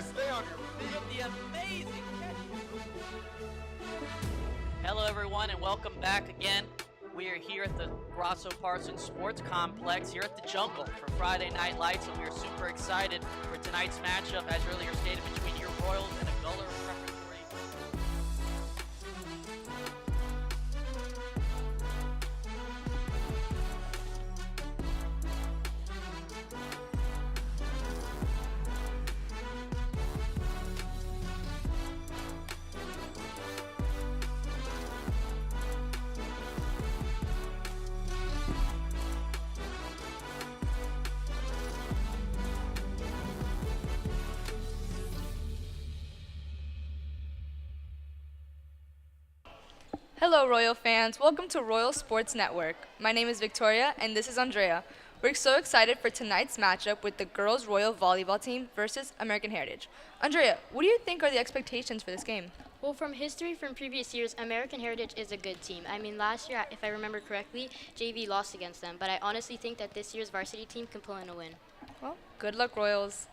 to stay on your feet. The amazing catch. Hello, everyone, and welcome back again. We are here at the Grosso Parsons Sports Complex here at the Jungle for Friday Night Lights, and we are super excited for tonight's matchup, as earlier stated, between your Royals and a Guller Preparatory. Hello, Royal fans. Welcome to Royal Sports Network. My name is Victoria, and this is Andrea. We're so excited for tonight's matchup with the girls' Royal Volleyball team versus American Heritage. Andrea, what do you think are the expectations for this game? Well, from history from previous years, American Heritage is a good team. I mean, last year, if I remember correctly, JV lost against them, but I honestly think that this year's varsity team can pull in a win. Well, good luck, Royals.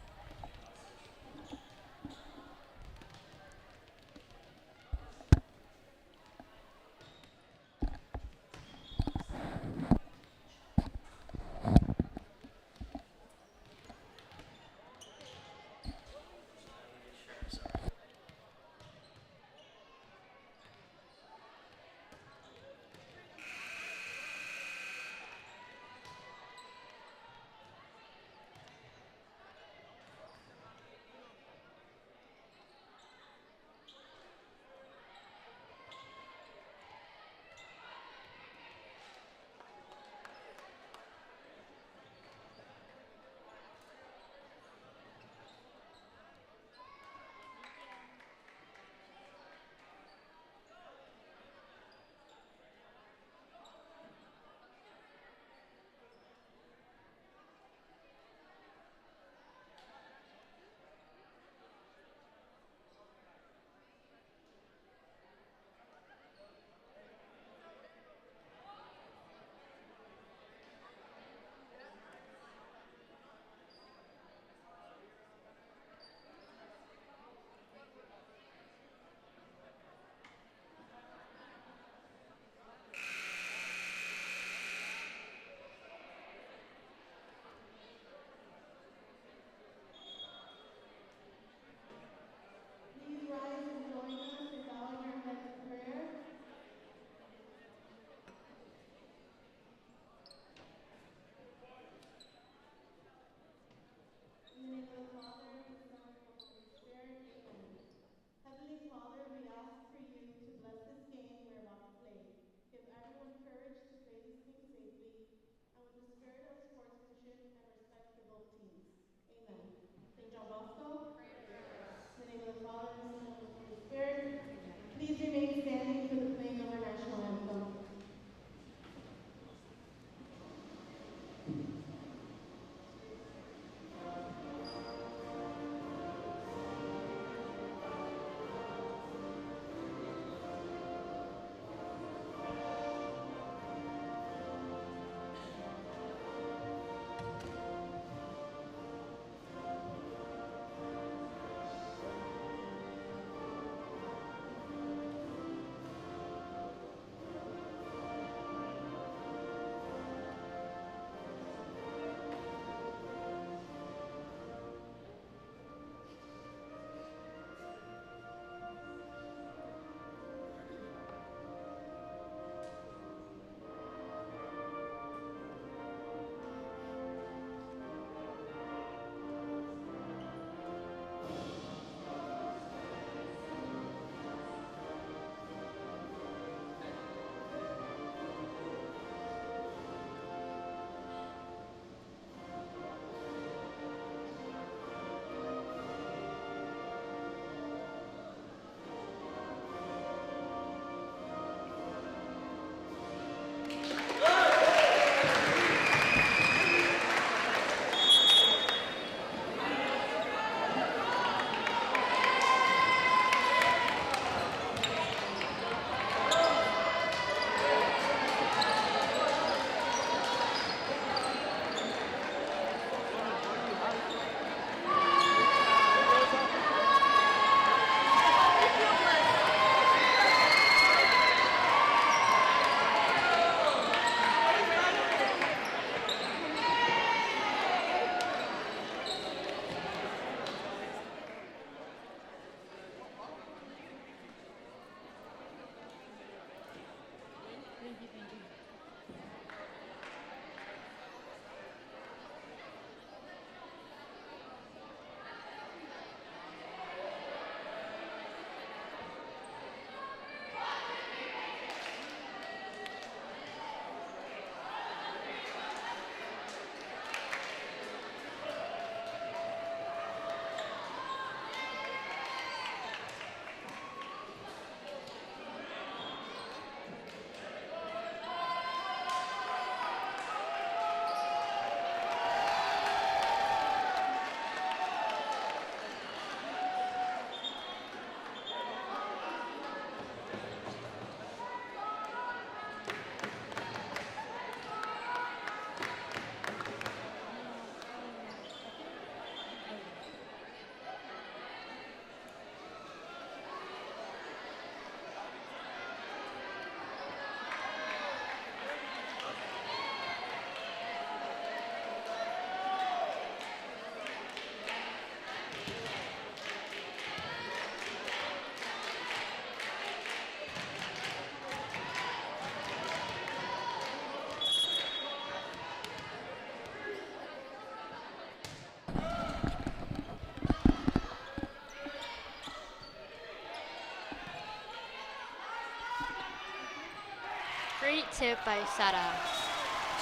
Great tip by Sara.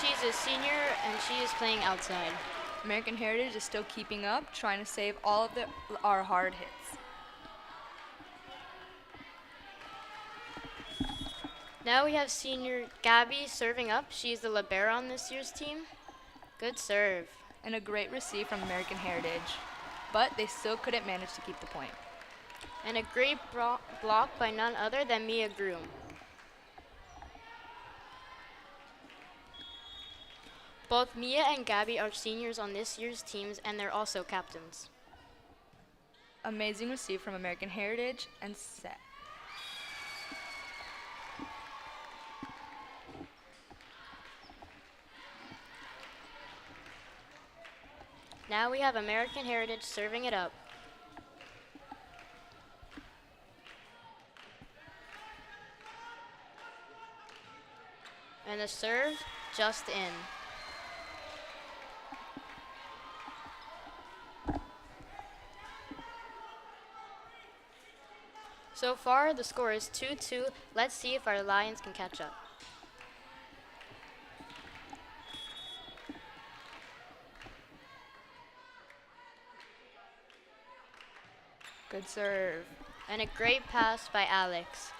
She's a senior and she is playing outside. American Heritage is still keeping up, trying to save all of our hard hits. Now we have senior Gabby serving up. She's the libero on this year's team. Good serve. And a great receive from American Heritage, but they still couldn't manage to keep the point. And a great block by none other than Mia Groom. Both Mia and Gabby are seniors on this year's teams, and they're also captains. Amazing receive from American Heritage and set. Now we have American Heritage serving it up. And the serve just in. So far, the score is 2-2. Let's see if our Lions can catch up. Good serve. And a great pass by Alex.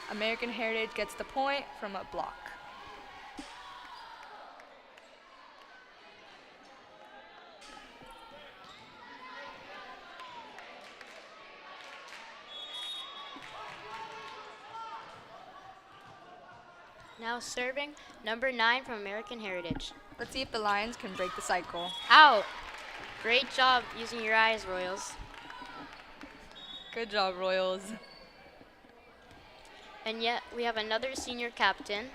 American Heritage gets the point from a block. Now serving number 9 from American Heritage. Let's see if the Lions can break the cycle. Out! Great job using your eyes, Royals. Good job, Royals. And yet we have another senior captain,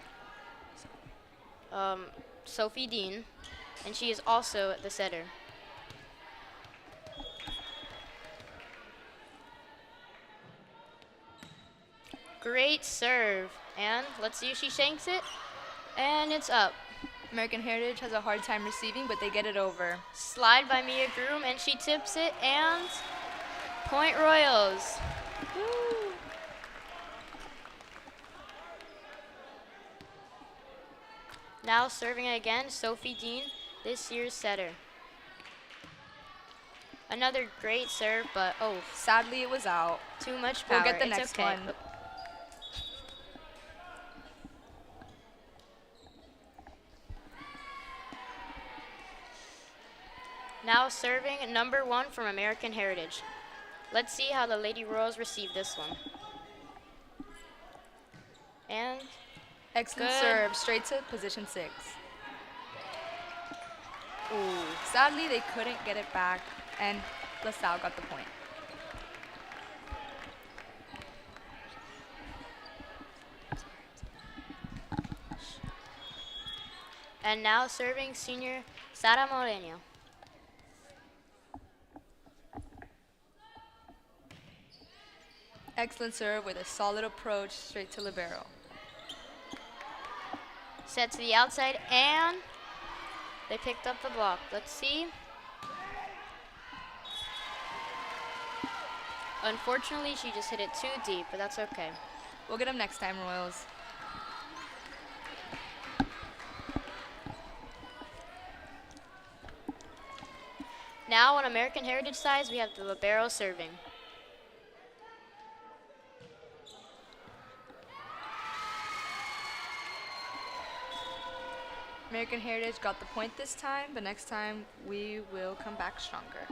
Sophie Dean, and she is also the setter. Great serve, and let's see if she shanks it, and it's up. American Heritage has a hard time receiving, but they get it over. Slide by Mia Groom, and she tips it, and point Royals. Woo. Now serving again, Sophie Dean, this year's setter. Another great serve, but Sadly, it was out. too much power. We'll get the It's next okay. one. Now serving number 1 from American Heritage. Let's see how the Lady Royals receive this one. And Excellent Good. serve, straight to position 6. Ooh, sadly they couldn't get it back, and LaSalle got the point. and now serving senior Sara Moreno. Excellent serve with a solid approach straight to libero. Set to the outside, and they picked up the block. Let's see. Unfortunately, she just hit it too deep, but that's okay. We'll get them next time, Royals. Now on American Heritage sides, we have the libero serving. American Heritage got the point this time, but next time we will come back stronger.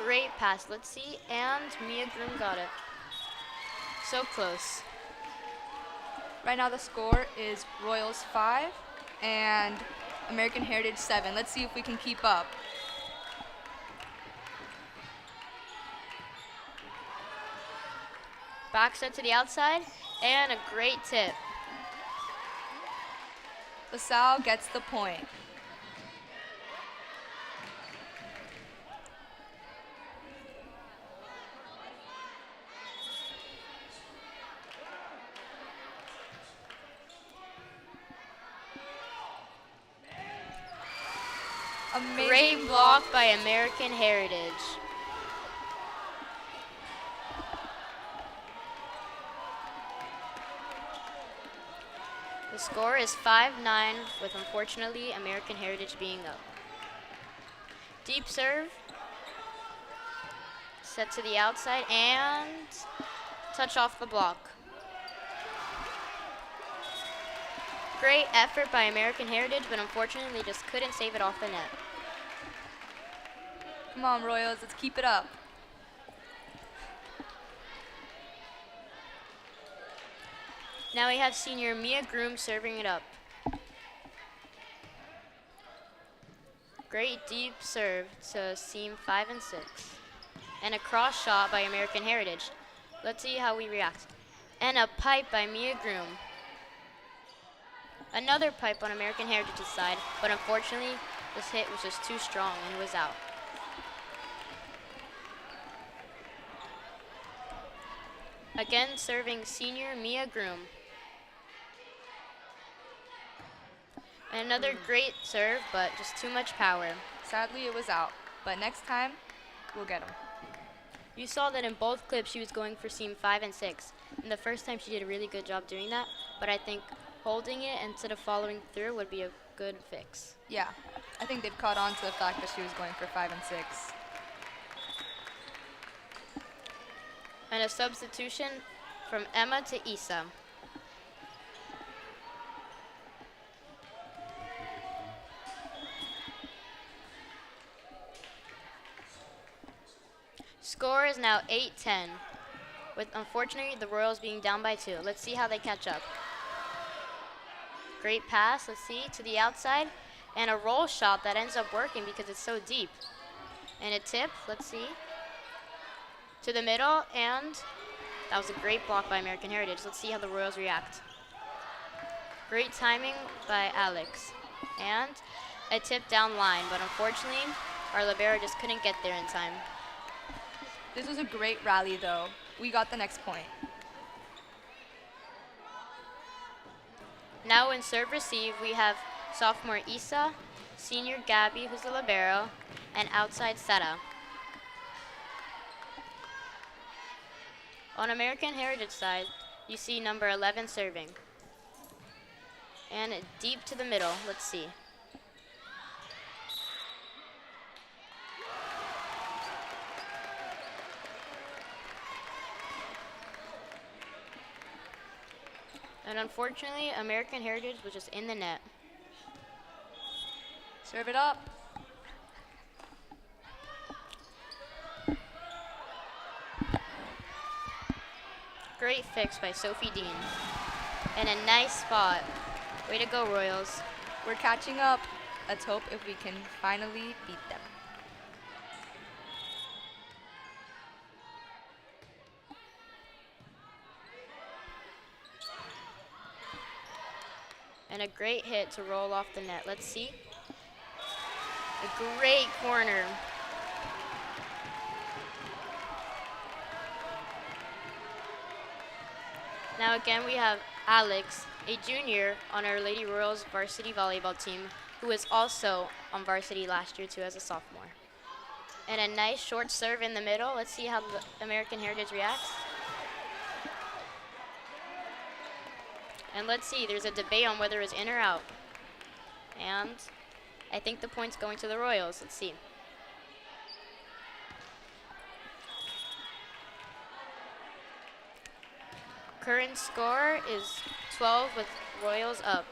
Great pass. Let's see, and Mia Groom got it. So close. Right now the score is Royals 5 and American Heritage 7. Let's see if we can keep up. Back set to the outside, and a great tip. LaSalle gets the point. Amazing Great block by American Heritage. The score is 5-9, with unfortunately American Heritage being up. Deep serve. Set to the outside and touch off the block. Great effort by American Heritage, but unfortunately just couldn't save it off the net. Come on, Royals, let's keep it up. Now we have senior Mia Groom serving it up. Great deep serve to seam 5 and 6. And a cross shot by American Heritage. Let's see how we react. And a pipe by Mia Groom. Another pipe on American Heritage's side, but unfortunately, this hit was just too strong and it was out. Again, serving senior Mia Groom. And another great serve, but just too much power. Sadly, it was out, but next time, we'll get him. You saw that in both clips she was going for seam 5 and 6. And the first time she did a really good job doing that, but I think holding it instead of following through would be a good fix. Yeah, I think they've caught on to the fact that she was going for 5 and 6. And a substitution from Emma to Isa. Score is now 8-10, with unfortunately the Royals being down by 2. Let's see how they catch up. Great pass, let's see, to the outside, and a roll shot that ends up working because it's so deep. And a tip, let's see, to the middle, and that was a great block by American Heritage. Let's see how the Royals react. Great timing by Alex, and a tip down line, but unfortunately, our libero just couldn't get there in time. This was a great rally, though. We got the next point. Now in serve receive, we have sophomore Isa, senior Gabby, who's the libero, and outside Seta. On American Heritage side, you see number 11 serving. And deep to the middle, let's see. And unfortunately, American Heritage was just in the net. Serve it up. Great fix by Sophie Dean. And a nice spot. Way to go, Royals. We're catching up. Let's hope if we can finally beat them. And a great hit to roll off the net. Let's see. A great corner. Now again we have Alex, a junior on our Lady Royals varsity volleyball team, who was also on varsity last year too as a sophomore. And a nice short serve in the middle. Let's see how the American Heritage reacts. And let's see, there's a debate on whether it's in or out. And I think the point's going to the Royals. Let's see. Current score is 12 with Royals up.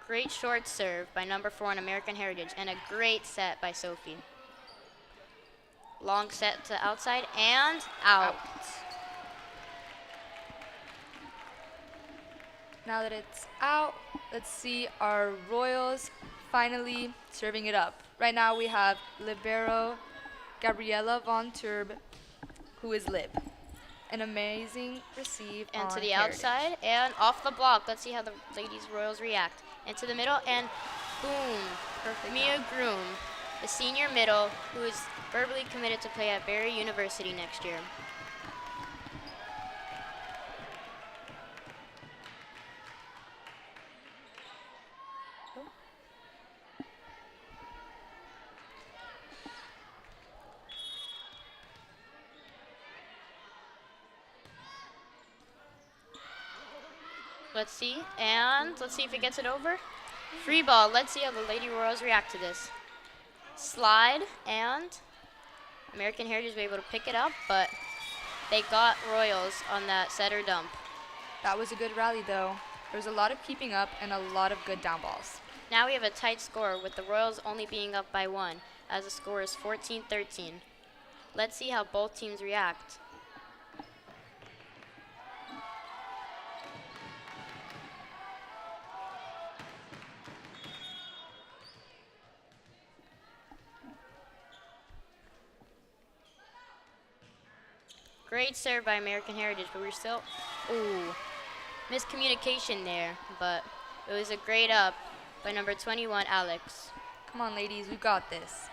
Great short serve by number 4 on American Heritage, and a great set by Sophie. Long set to outside and out. Now that it's out, let's see our Royals finally serving it up. Right now we have libero Gabriella Von Turb, who is lib. An amazing receive And on to the Heritage. outside and off the block. Let's see how the ladies Royals react. And to the middle and boom. Perfect. Mia Groom a senior middle who is verbally committed to play at Barry University next year. Let's see, and let's see if it gets it over. Free ball, let's see how the Lady Royals react to this. Slide, and American Heritage was able to pick it up, but they got Royals on that setter dump. That was a good rally, though. There was a lot of keeping up and a lot of good down balls. Now we have a tight score with the Royals only being up by 1, as the score is 14-13. Let's see how both teams react. Great serve by American Heritage, but we're still, ooh, miscommunication there, but it was a great up by number 21, Alex. Come on, ladies, we got this.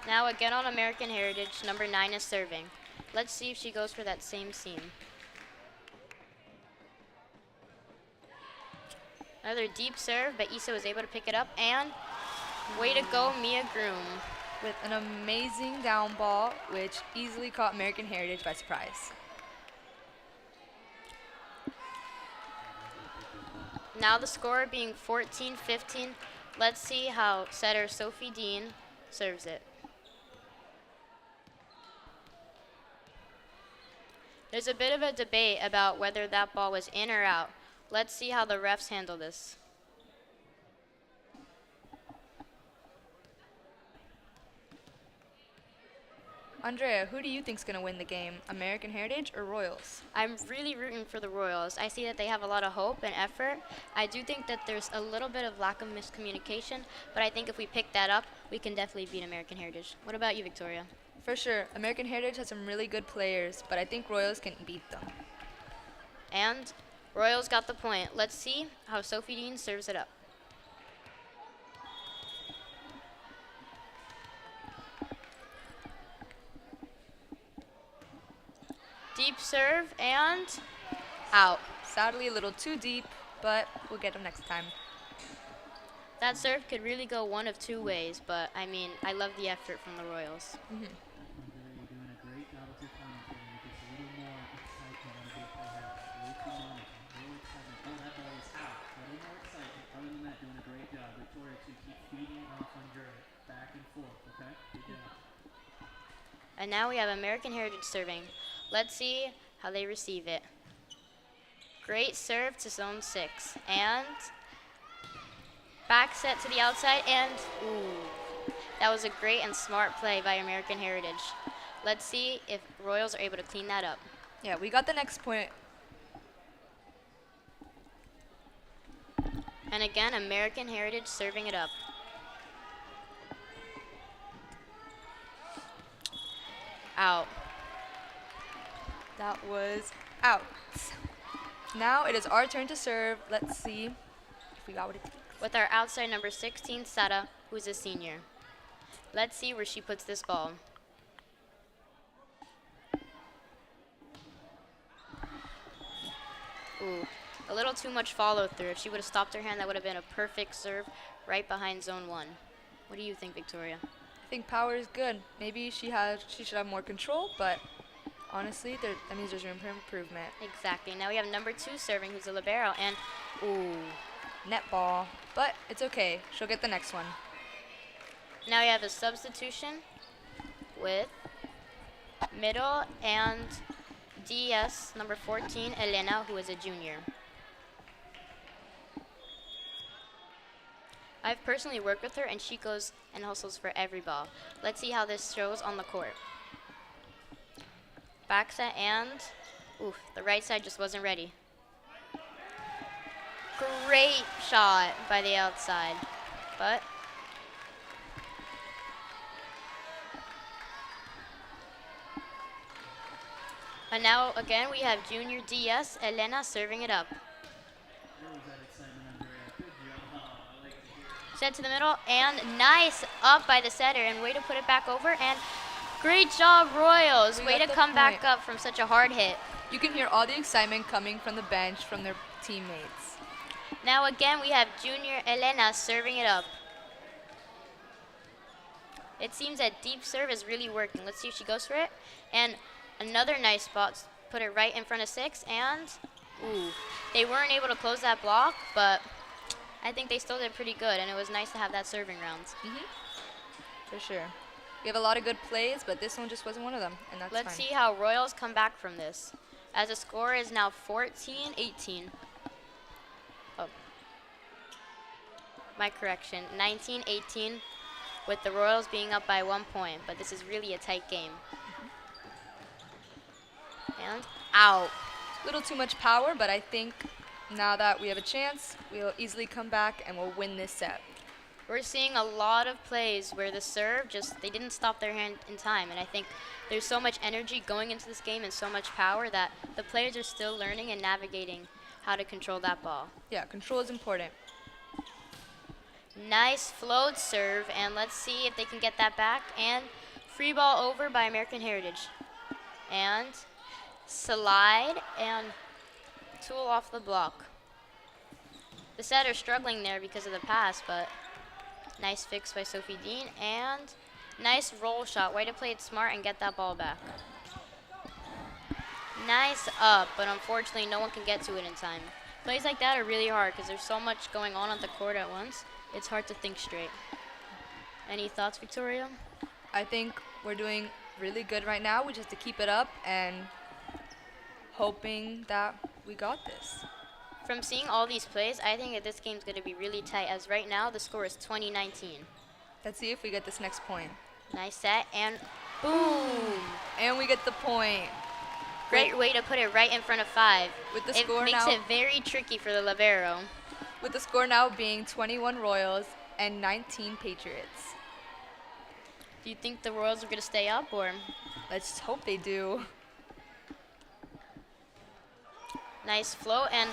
Now again on American Heritage, number 9 is serving. Let's see if she goes for that same seam. Another deep serve, but Issa was able to pick it up, and way to go, Mia Groom. With an amazing down ball, which easily caught American Heritage by surprise. Now the score being 14-15. Let's see how setter Sophie Dean serves it. There's a bit of a debate about whether that ball was in or out. Let's see how the refs handle this. Andrea, who do you think's going to win the game, American Heritage or Royals? I'm really rooting for the Royals. I see that they have a lot of hope and effort. I do think that there's a little bit of lack of miscommunication, but I think if we pick that up, we can definitely beat American Heritage. What about you, Victoria? For sure. American Heritage has some really good players, but I think Royals can beat them. And Royals got the point. Let's see how Sophie Dean serves it up. Deep serve and out. Sadly, a little too deep, but we'll get them next time. That serve could really go one of two ways, but I mean, I love the effort from the Royals. Mm-hmm. You're doing a great job with your commentary. Just a little more excitement on the big play here. A little too much. A little excitement. Oh, that ball is out. A little more excitement. Other than that, doing a great job. Victoria, to keep feeding off on Dre. Back and forth, okay? Good job. And now we have American Heritage serving. Let's see how they receive it. Great serve to zone 6. And back set to the outside, and ooh. That was a great and smart play by American Heritage. Let's see if Royals are able to clean that up. Yeah, we got the next point. And again, American Heritage serving it up. Out. That was out. Now it is our turn to serve. Let's see if we got what it takes. With our outside number 16, Sada, who's a senior. Let's see where she puts this ball. Ooh, a little too much follow through. If she would have stopped her hand, that would have been a perfect serve right behind zone 1. What do you think, Victoria? I think power is good. Maybe she should have more control, but honestly, that means there's room for improvement. Exactly. Now we have number 2 serving, who's a libero, and ooh. Net ball, but it's okay. She'll get the next one. Now we have a substitution with middle and DS number 14, Elena, who is a junior. I've personally worked with her, and she goes and hustles for every ball. Let's see how this shows on the court. Back set, and oof, the right side just wasn't ready. Great shot by the outside, but and now again we have junior DS Elena serving it up. Where was that excitement, Andrea? Good job. I like to hear it. Set to the middle, and nice up by the setter, and way to put it back over, and great job, Royals. We Way got to the come back point. up from such a hard hit. You can hear all the excitement coming from the bench from their teammates. Now again, we have junior Elena serving it up. It seems that deep serve is really working. Let's see if she goes for it. And another nice spot, put it right in front of 6, and ooh, they weren't able to close that block, but I think they still did pretty good, and it was nice to have that serving rounds. For sure. We have a lot of good plays, but this one just wasn't one of them, and that's Let's fine. see how Royals come back from this, as the score is now 14-18. Oh, my correction, 19-18, with the Royals being up by 1 point, but this is really a tight game. And out. A little too much power, but I think now that we have a chance, we'll easily come back and we'll win this set. We're seeing a lot of plays where the serve they didn't stop their hand in time, and I think there's so much energy going into this game and so much power that the players are still learning and navigating how to control that ball. Yeah, control is important. Nice float serve, and let's see if they can get that back, and free ball over by American Heritage. And slide and tool off the block. The setter struggling there because of the pass, but nice fix by Sophie Dean, and nice roll shot. Way to play it smart and get that ball back. Nice up, but unfortunately no one can get to it in time. Plays like that are really hard because there's so much going on the court at once. It's hard to think straight. Any thoughts, Victoria? I think we're doing really good right now. We just have to keep it up and hoping that we got this. From seeing all these plays, I think that this game's going to be really tight, as right now the score is 20-19. Let's see if we get this next point. Nice set, and boom! And we get the point. Great way to put it right in front of 5. With the It score makes now, it very tricky for the libero. with the score now being 21 Royals and 19 Patriots. Do you think the Royals are going to stay up, or? Let's hope they do. Nice float, and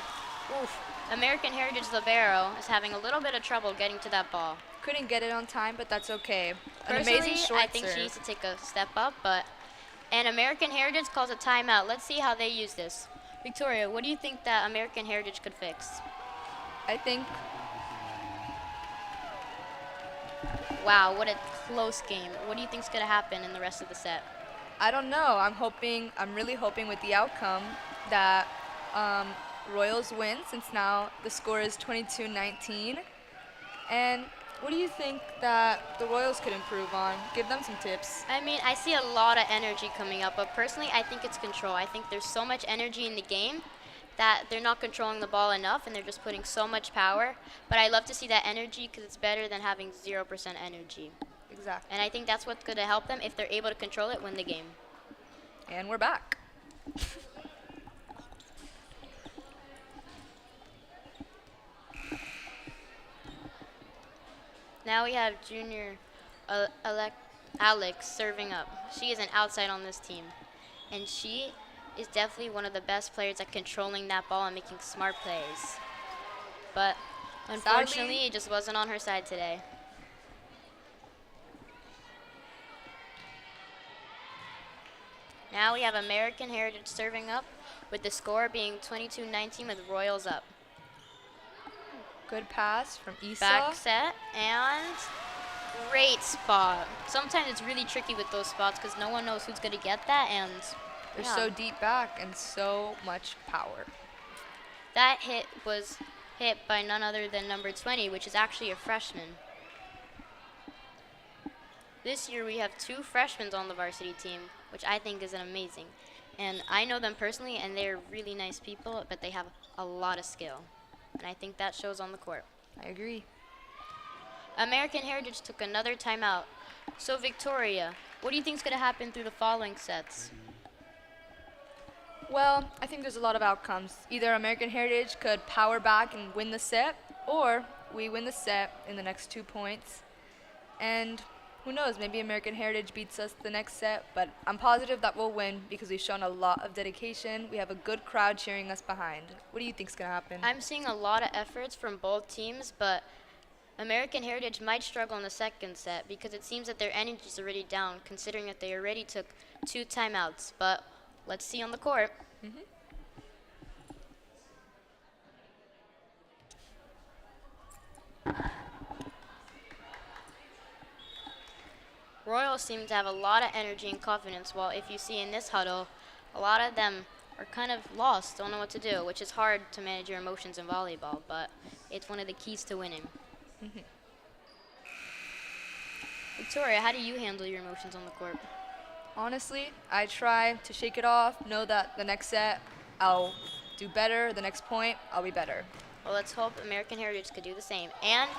oof, American Heritage libero is having a little bit of trouble getting to that ball. Couldn't get it on time, but that's okay. An Personally, amazing short I think serve. she needs to take a step up, and American Heritage calls a timeout. Let's see how they use this. Victoria, what do you think that American Heritage could fix? I think Wow, what a close game. What do you think's going to happen in the rest of the set? I don't know. I'm really hoping with the outcome that Royals win, since now the score is 22-19. And what do you think that the Royals could improve on? Give them some tips. I mean, I see a lot of energy coming up, but personally, I think it's control. I think there's so much energy in the game that they're not controlling the ball enough, and they're just putting so much power. But I love to see that energy because it's better than having 0% energy. Exactly. And I think that's what's going to help them, if they're able to control it, win the game. And we're back. Now we have junior Alex serving up. She is an outside on this team, and she is definitely one of the best players at controlling that ball and making smart plays. But unfortunately, Sadly, it just wasn't on her side today. Now we have American Heritage serving up, with the score being 22-19 with Royals up. Good pass from Isa. Back set, and great spot. Sometimes it's really tricky with those spots because no one knows who's going to get that, and They're yeah. so deep back and so much power. That hit was hit by none other than number 20, which is actually a freshman. This year we have 2 freshmen on the varsity team, which I think is amazing. And I know them personally, and they're really nice people, but they have a lot of skill. And I think that shows on the court. I agree. American Heritage took another timeout. So Victoria, what do you think is going to happen through the following sets? Well, I think there's a lot of outcomes. Either American Heritage could power back and win the set, or we win the set in the next 2 points. And who knows, maybe American Heritage beats us the next set, but I'm positive that we'll win because we've shown a lot of dedication. We have a good crowd cheering us behind. What do you think's going to happen? I'm seeing a lot of efforts from both teams, but American Heritage might struggle in the second set because it seems that their energy is already down, considering that they already took 2 timeouts. But let's see on the court. Royals seem to have a lot of energy and confidence, while if you see in this huddle, a lot of them are kind of lost, don't know what to do, which is hard to manage your emotions in volleyball, but it's one of the keys to winning. Victoria, how do you handle your emotions on the court? Honestly, I try to shake it off, know that the next set I'll do better, the next point I'll be better. Well, let's hope American Heritage could do the same. And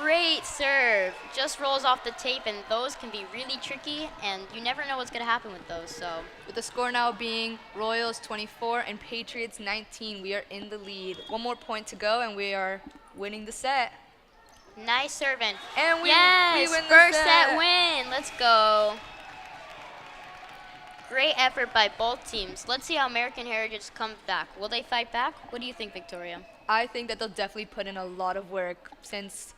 great serve. Just rolls off the tape, and those can be really tricky, and you never know what's going to happen with those. So With the score now being Royals 24 and Patriots 19, we are in the lead. One more point to go, and we are winning the set. nice serving. And we yes, win the first set. set win. Let's go. Great effort by both teams. Let's see how American Heritage comes back. Will they fight back? What do you think, Victoria? I think that they'll definitely put in a lot of work since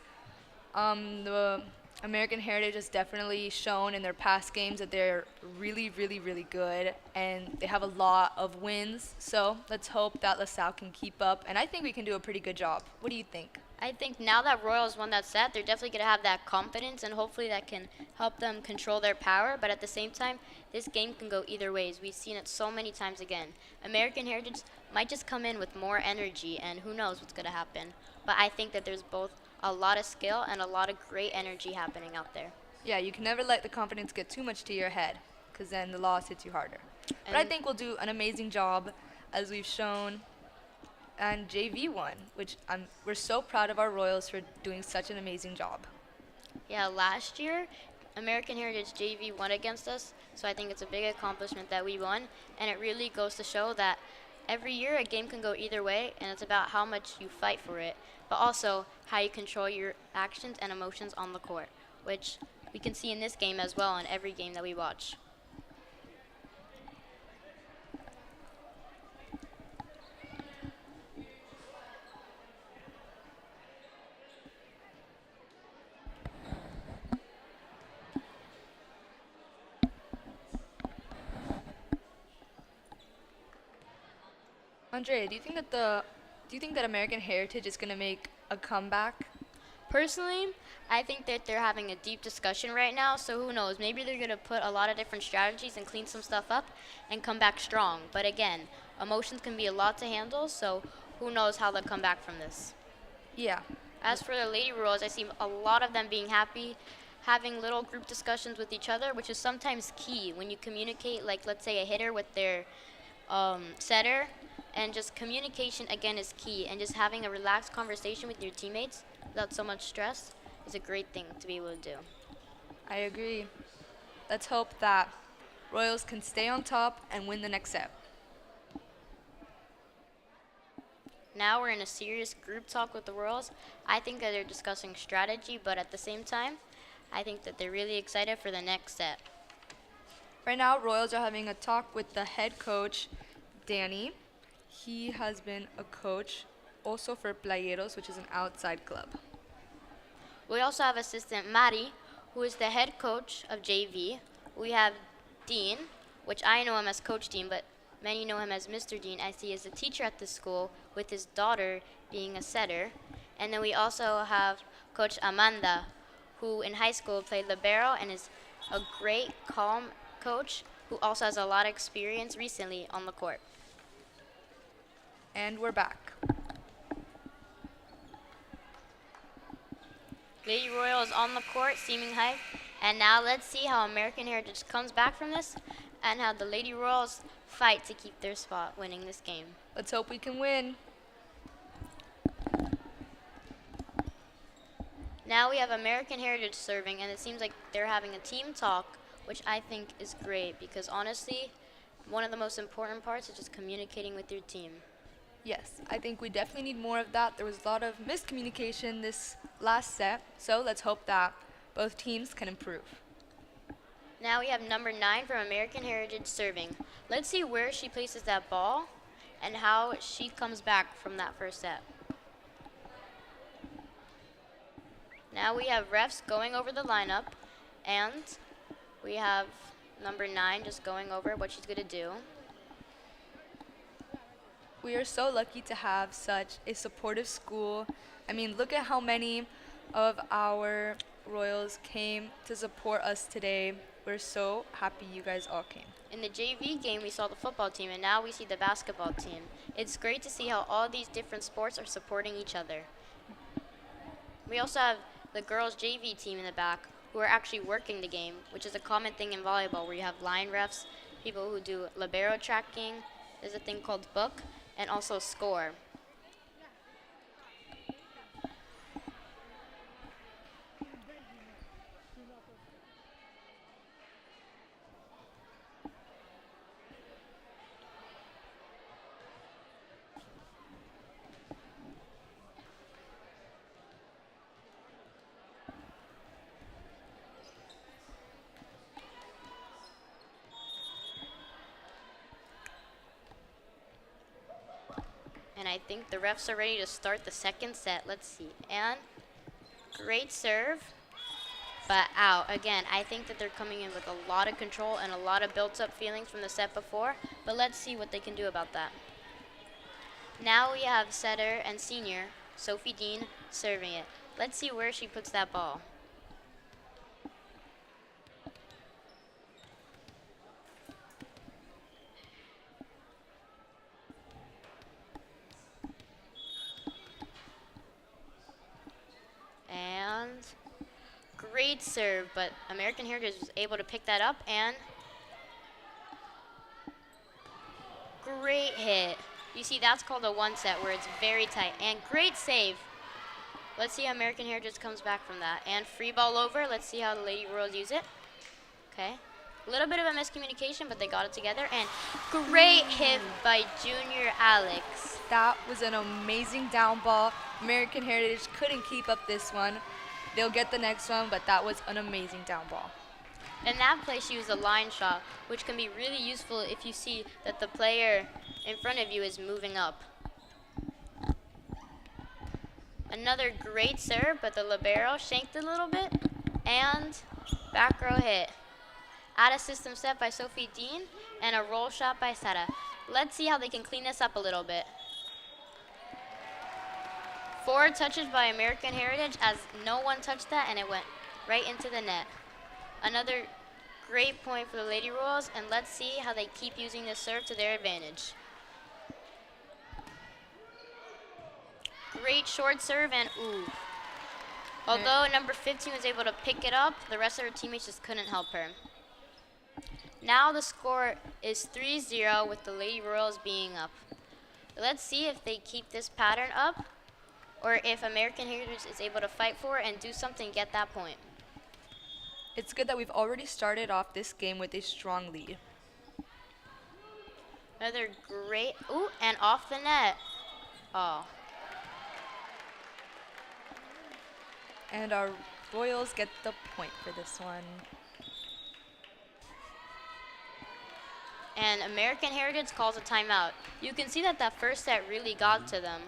the American Heritage has definitely shown in their past games that they're really, really, really good, and they have a lot of wins. So let's hope that LaSalle can keep up, and I think we can do a pretty good job. What do you think? I think now that Royals won that set, they're definitely going to have that confidence, and hopefully that can help them control their power. But at the same time, this game can go either ways. We've seen it so many times again. American Heritage might just come in with more energy, and who knows what's going to happen. But I think that there's both a lot of skill and a lot of great energy happening out there. Yeah, you can never let the confidence get too much to your head, because then the loss hits you harder. But I think we'll do an amazing job, as we've shown. And JV won, which we're so proud of our Royals for doing such an amazing job. Yeah, last year, American Heritage JV won against us, so I think it's a big accomplishment that we won, and it really goes to show that every year a game can go either way, and it's about how much you fight for it, but also how you control your actions and emotions on the court, which we can see in this game as well in every game that we watch. Andrea, do you think that American Heritage is going to make a comeback? Personally, I think that they're having a deep discussion right now, so who knows? Maybe they're going to put a lot of different strategies and clean some stuff up and come back strong. But again, emotions can be a lot to handle, so who knows how they'll come back from this. Yeah. As for the Lady Royals, I see a lot of them being happy, having little group discussions with each other, which is sometimes key when you communicate, like let's say a hitter with their setter, and just communication again is key, and just having a relaxed conversation with your teammates without so much stress is a great thing to be able to do. I agree. Let's hope that Royals can stay on top and win the next set. Now we're in a serious group talk with the Royals. I think that they're discussing strategy, but at the same time, I think that they're really excited for the next set. Right now, Royals are having a talk with the head coach, Danny. He has been a coach also for Playeros, which is an outside club. We also have assistant Mari, who is the head coach of JV. We have Dean, which I know him as Coach Dean, but many know him as Mr. Dean, as he is a teacher at the school with his daughter being a setter. And then we also have Coach Amanda, who in high school played libero and is a great, calm coach who also has a lot of experience recently on the court. And we're back. Lady Royal is on the court, seeming hype. And now let's see how American Heritage comes back from this and how the Lady Royals fight to keep their spot winning this game. Let's hope we can win. Now we have American Heritage serving, and it seems like they're having a team talk, which I think is great because honestly, one of the most important parts is just communicating with your team. Yes, I think we definitely need more of that. There was a lot of miscommunication this last set, so let's hope that both teams can improve. Now we have number 9 from American Heritage serving. Let's see where she places that ball and how she comes back from that first set. Now we have refs going over the lineup, and we have number 9 just going over what she's gonna do. We are so lucky to have such a supportive school. I mean, look at how many of our Royals came to support us today. We're so happy you guys all came. In the JV game, we saw the football team, and now we see the basketball team. It's great to see how all these different sports are supporting each other. We also have the girls' JV team in the back who are actually working the game, which is a common thing in volleyball where you have line refs, people who do libero tracking, there's a thing called book, and also score. And I think the refs are ready to start the second set. Let's see. And great serve, but out. Again, I think that they're coming in with a lot of control and a lot of built-up feelings from the set before, but let's see what they can do about that. Now we have setter and senior, Sophie Dean, serving it. Let's see where she puts that ball. And great serve, but American Heritage was able to pick that up, and great hit. You see, that's called a one set where it's very tight, and great save. Let's see how American Heritage comes back from that. And free ball over. Let's see how the Lady Royals use it. Okay. A little bit of a miscommunication, but they got it together, and great hit by Junior Alex. That was an amazing down ball. American Heritage couldn't keep up this one. They'll get the next one, but that was an amazing down ball. In that play, she used a line shot, which can be really useful if you see that the player in front of you is moving up. Another great serve, but the libero shanked a little bit, and back row hit. Out of system set by Sophie Dean, and a roll shot by Sara. Let's see how they can clean this up a little bit. 4 touches by American Heritage as no one touched that, and it went right into the net. Another great point for the Lady Royals, and let's see how they keep using this serve to their advantage. Great short serve, and ooh. Although number 15 was able to pick it up, the rest of her teammates just couldn't help her. Now the score is 3-0 with the Lady Royals being up. Let's see if they keep this pattern up, or if American Heritage is able to fight for it and do something, get that point. It's good that we've already started off this game with a strong lead. Another great, ooh, and off the net. Oh. And our Royals get the point for this one. And American Heritage calls a timeout. You can see that that first set really got to them.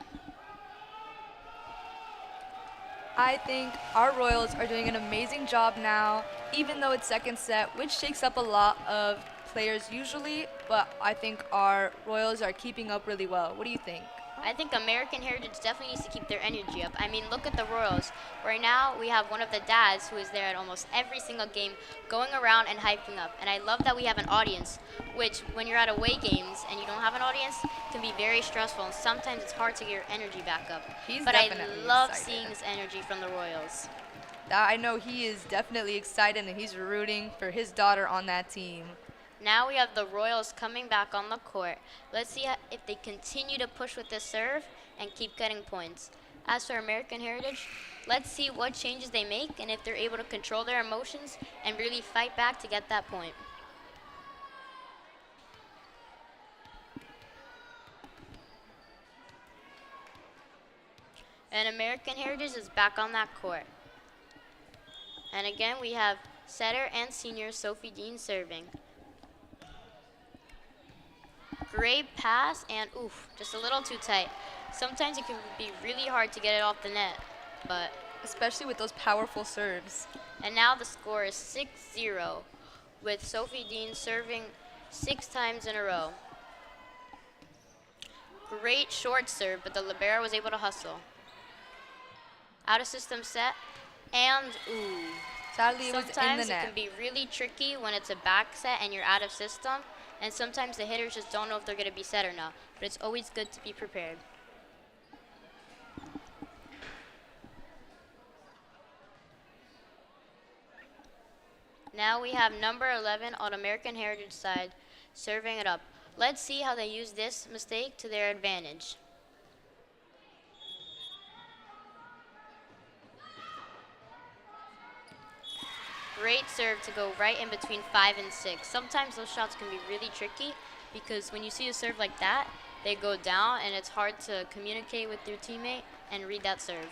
I think our Royals are doing an amazing job now, even though it's second set, which shakes up a lot of players usually, but I think our Royals are keeping up really well. What do you think? I think American Heritage definitely needs to keep their energy up. I mean, look at the Royals. Right now, we have one of the dads who is there at almost every single game going around and hyping up. And I love that we have an audience, which when you're at away games and you don't have an audience, can be very stressful. And sometimes it's hard to get your energy back up. But I love seeing this energy from the Royals. I know he is definitely excited, and he's rooting for his daughter on that team. Now we have the Royals coming back on the court. Let's see if they continue to push with this serve and keep getting points. As for American Heritage, let's see what changes they make and if they're able to control their emotions and really fight back to get that point. And American Heritage is back on that court. And again, we have setter and senior Sophie Dean serving. Great pass, and oof, just a little too tight. Sometimes it can be really hard to get it off the net, but especially with those powerful serves. And now the score is 6-0, with Sophie Dean serving 6 times in a row. Great short serve, but the libero was able to hustle. Out of system set, and ooh. Sadly, it was in the Sometimes it net. can be really tricky when it's a back set and you're out of system, and sometimes the hitters just don't know if they're going to be set or not, but it's always good to be prepared. Now we have number 11 on American Heritage side serving it up. Let's see how they use this mistake to their advantage. Great serve to go right in between 5 and 6. Sometimes those shots can be really tricky because when you see a serve like that, they go down and it's hard to communicate with your teammate and read that serve.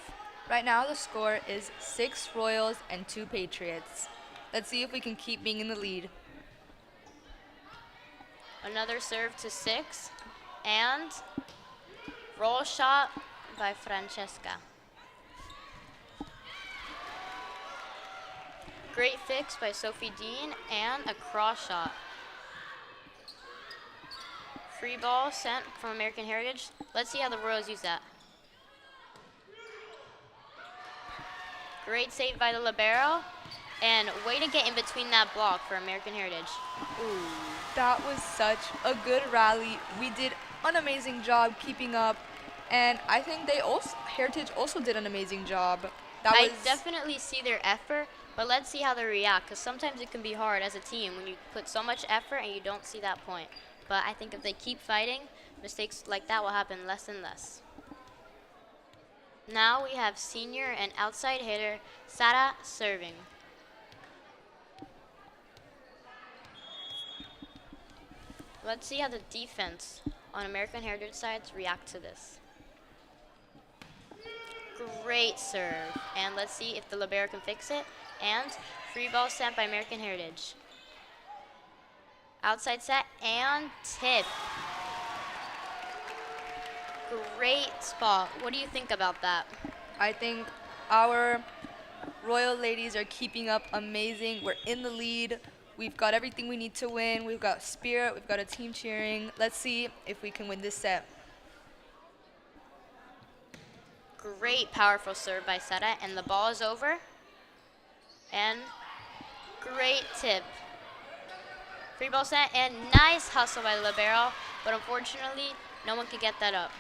Right now, the score is 6 Royals and 2 Patriots. Let's see if we can keep being in the lead. Another serve to 6, and roll shot by Francesca. Great fix by Sophie Dean, and a cross shot. Free ball sent from American Heritage. Let's see how the Royals use that. Great save by the libero, and way to get in between that block for American Heritage. Ooh. That was such a good rally. We did an amazing job keeping up, and I think Heritage also did an amazing job. I definitely see their effort, but let's see how they react, because sometimes it can be hard as a team when you put so much effort and you don't see that point. But I think if they keep fighting, mistakes like that will happen less and less. Now we have senior and outside hitter Sara serving. Let's see how the defense on American Heritage sides react to this. Great serve, and let's see if the libero can fix it. And free ball sent by American Heritage. Outside set and tip. Great spot. What do you think about that? I think our Royal ladies are keeping up amazing. We're in the lead. We've got everything we need to win. We've got spirit. We've got a team cheering. Let's see if we can win this set. Great powerful serve by Sara, and the ball is over. And great tip. Free ball set, and nice hustle by the libero, but unfortunately, no one could get that up.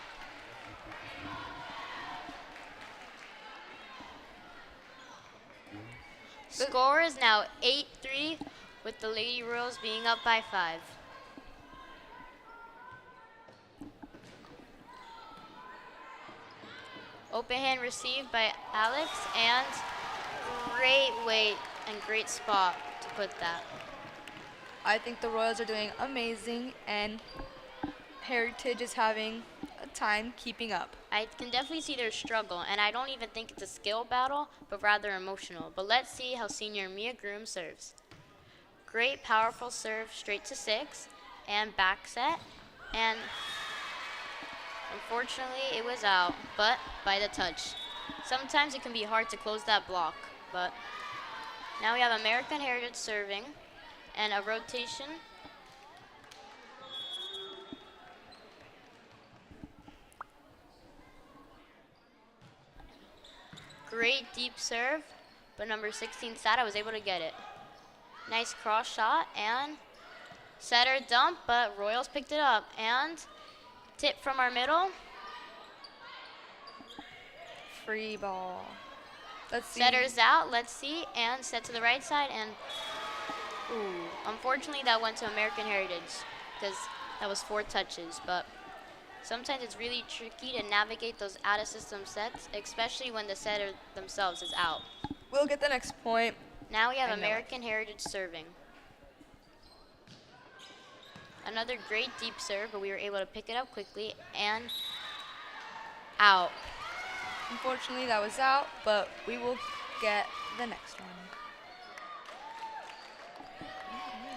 Score is now 8-3, with the Lady Royals being up by 5. Open hand received by Alex, and great weight and great spot to put that. I think the Royals are doing amazing, and Heritage is having a time keeping up. I can definitely see their struggle, and I don't even think it's a skill battle, but rather emotional. But let's see how senior Mia Groom serves. Great powerful serve straight to 6, and back set, and unfortunately it was out, but by the touch. Sometimes it can be hard to close that block, but now we have American Heritage serving, and a rotation. Great deep serve, but number 16 Sara was able to get it. Nice cross shot, and setter dump, but Royals picked it up, and tip from our middle. Free ball. Let's see. Setter's out, let's see, and set to the right side, and ooh, unfortunately that went to American Heritage because that was 4 touches, but sometimes it's really tricky to navigate those out-of-system sets, especially when the setter themselves is out. We'll get the next point. Now we have American Heritage serving. Another great deep serve, but we were able to pick it up quickly, and out. Unfortunately, that was out, but we will get the next one.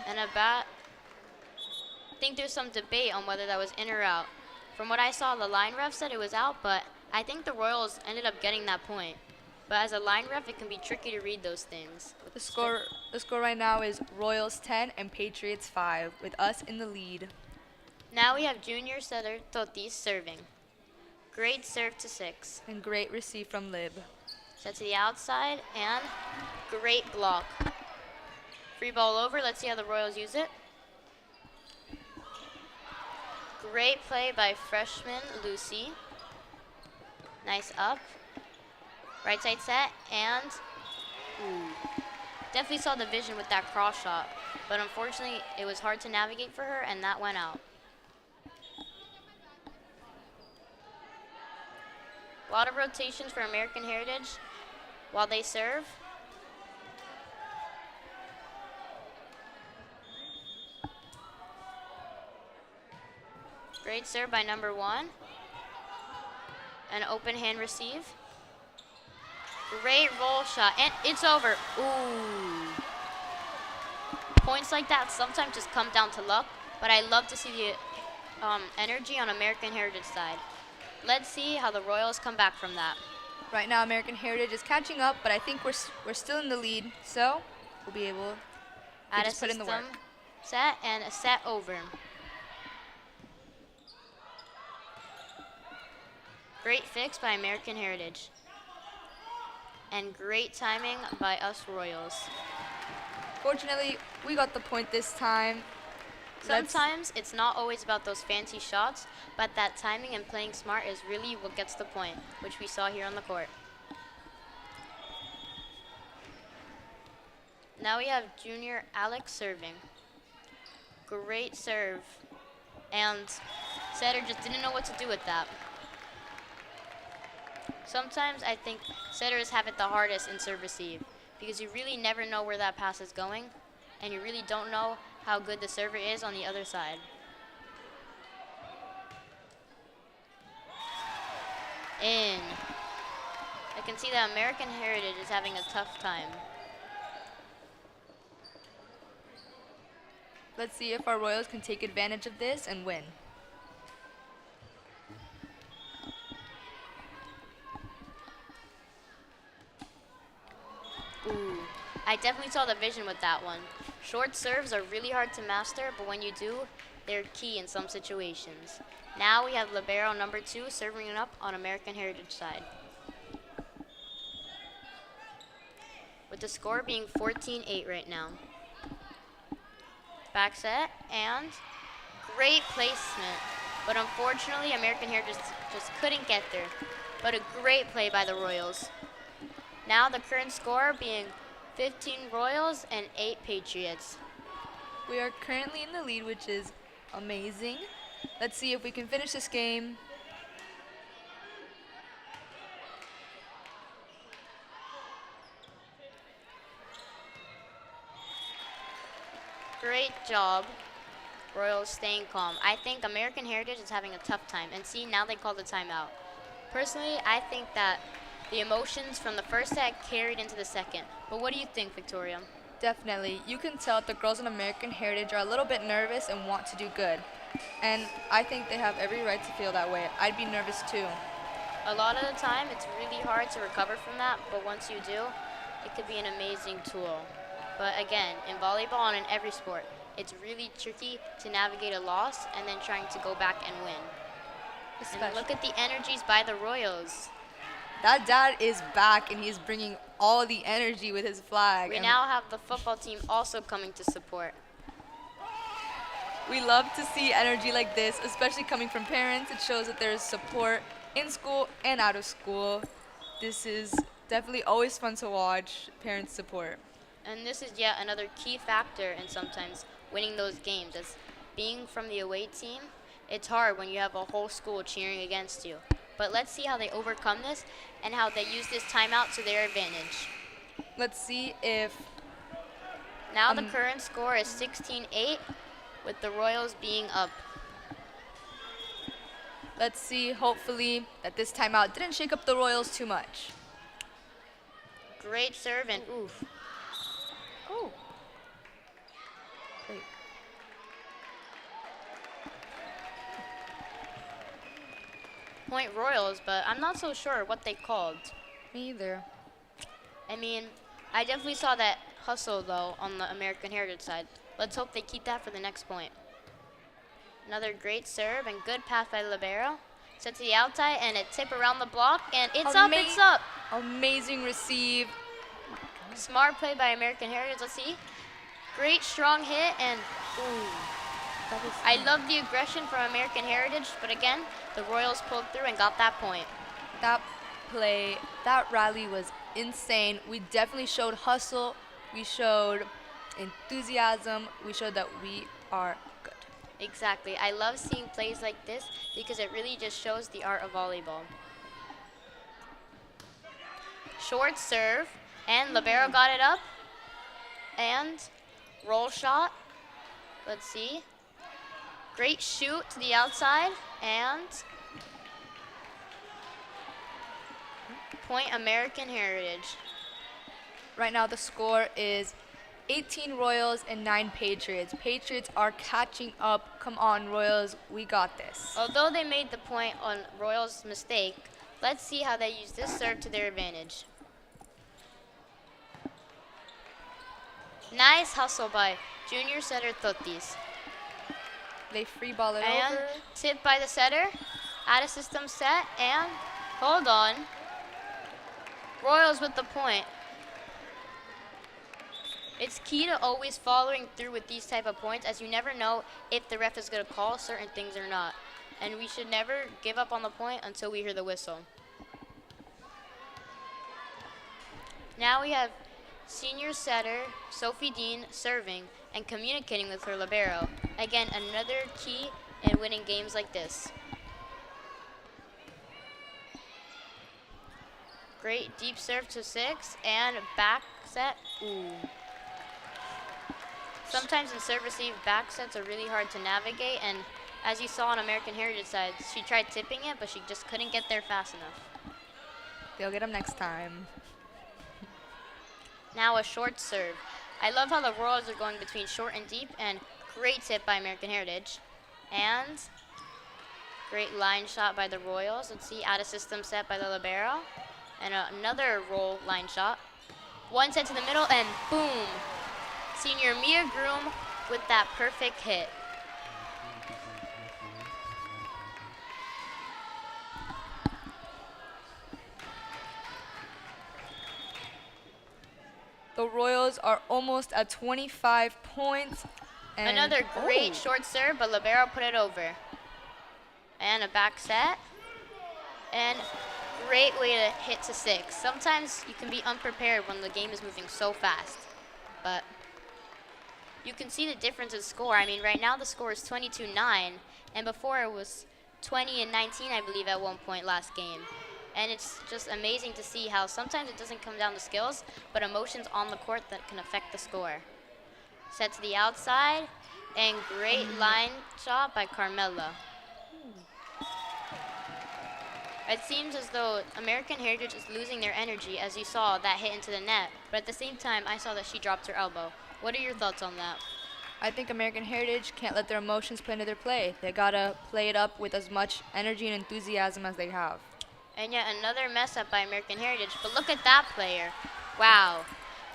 And I think there's some debate on whether that was in or out. From what I saw, the line ref said it was out, but I think the Royals ended up getting that point. But as a line ref, it can be tricky to read those things. The score right now is Royals 10 and Patriots 5, with us in the lead. Now we have junior setter Totis serving. Great serve to 6. And great receive from Lib. Set to the outside and great block. Free ball over. Let's see how the Royals use it. Great play by freshman Lucy. Nice up. Right side set and definitely saw the vision with that cross shot, but unfortunately it was hard to navigate for her and that went out. A lot of rotations for American Heritage while they serve. Great serve by number 1. An open hand receive. Great roll shot, and it's over. Ooh. Points like that sometimes just come down to luck, but I love to see the energy on American Heritage side. Let's see how the Royals come back from that. Right now, American Heritage is catching up, but I think we're still in the lead, so we'll be able to just put in the work. Set and a set over. Great fix by American Heritage. And great timing by us Royals. Fortunately, we got the point this time. Sometimes it's not always about those fancy shots, but that timing and playing smart is really what gets the point, which we saw here on the court. Now we have junior Alex serving. Great serve. And setter just didn't know what to do with that. Sometimes I think setters have it the hardest in serve receive because you really never know where that pass is going and you really don't know how good the server is on the other side. In. I can see that American Heritage is having a tough time. Let's see if our Royals can take advantage of this and win. Ooh, I definitely saw the vision with that one. Short serves are really hard to master, but when you do, they're key in some situations. Now we have libero number 2 serving it up on American Heritage side. With the score being 14-8 right now. Back set and great placement, but unfortunately American Heritage just couldn't get there. But a great play by the Royals. Now the current score being 15 Royals and 8 Patriots. We are currently in the lead, which is amazing. Let's see if we can finish this game. Great job, Royals staying calm. I think American Heritage is having a tough time, and see, now they call the timeout. Personally, I think that the emotions from the first set carried into the second. But what do you think, Victoria? Definitely. You can tell that the girls in American Heritage are a little bit nervous and want to do good. And I think they have every right to feel that way. I'd be nervous too. A lot of the time, it's really hard to recover from that, but once you do, it could be an amazing tool. But again, in volleyball and in every sport, it's really tricky to navigate a loss and then trying to go back and win. And look at the energies by the Royals. That dad is back and he's bringing all the energy with his flag. We now have the football team also coming to support. We love to see energy like this, especially coming from parents. It shows that there is support in school and out of school. This is definitely always fun to watch, parents support. And this is yet another key factor in sometimes winning those games. As being from the away team, it's hard when you have a whole school cheering against you. But let's see how they overcome this and how they use this timeout to their advantage. Let's see if... Now the current score is 16-8 with the Royals being up. Let's see, hopefully, that this timeout didn't shake up the Royals too much. Great serve and oof. Oh. Great. Point Royals, but I'm not so sure what they called. Me either. I mean, I definitely saw that hustle, though, on the American Heritage side. Let's hope they keep that for the next point. Another great serve and good pass by Libero. Set to the outside and a tip around the block, and it's up, it's up. Amazing receive. Smart play by American Heritage, let's see. Great strong hit, and ooh. I love the aggression from American Heritage, but again, the Royals pulled through and got that point. That play, that rally was insane. We definitely showed hustle. We showed enthusiasm. We showed that we are good. Exactly. I love seeing plays like this because it really just shows the art of volleyball. Short serve, and Libero got it up. And roll shot. Let's see. Great shoot to the outside, and point American Heritage. Right now the score is 18 Royals and 9 Patriots. Patriots are catching up. Come on, Royals, we got this. Although they made the point on Royals' mistake, let's see how they use this serve to their advantage. Nice hustle by junior setter Totis. They free ball it And over. tip by the setter. Out of system set, and hold on. Royals with the point. It's key to always following through with these type of points, as you never know if the ref is going to call certain things or not. And we should never give up on the point until we hear the whistle. Now we have senior setter Sophie Dean serving and communicating with her libero. Again, another key in winning games like this. Great deep serve to 6 and back set. Ooh. Sometimes in serve receive, back sets are really hard to navigate, and as you saw on American Heritage side, she tried tipping it, but she just couldn't get there fast enough. They'll get them next time. Now a short serve. I love how the Royals are going between short and deep, and great tip by American Heritage. And great line shot by the Royals. Let's see, out of system set by the libero. And another roll line shot. One set to the middle, and boom. Senior Mia Groom with that perfect hit. The Royals are almost at 25 points. And Another great short serve, but libero put it over. And a back set. And great way to hit to 6. Sometimes you can be unprepared when the game is moving so fast. But you can see the difference in score. I mean, right now the score is 22-9, and before it was 20-19, I believe, at one point last game. And it's just amazing to see how sometimes it doesn't come down to skills, but emotions on the court that can affect the score. Set to the outside, and great line shot by Carmela. It seems as though American Heritage is losing their energy, as you saw that hit into the net, but at the same time, I saw that she dropped her elbow. What are your thoughts on that? I think American Heritage can't let their emotions play into their play. They gotta play it up with as much energy and enthusiasm as they have. And yet another mess up by American Heritage, but look at that player. Wow,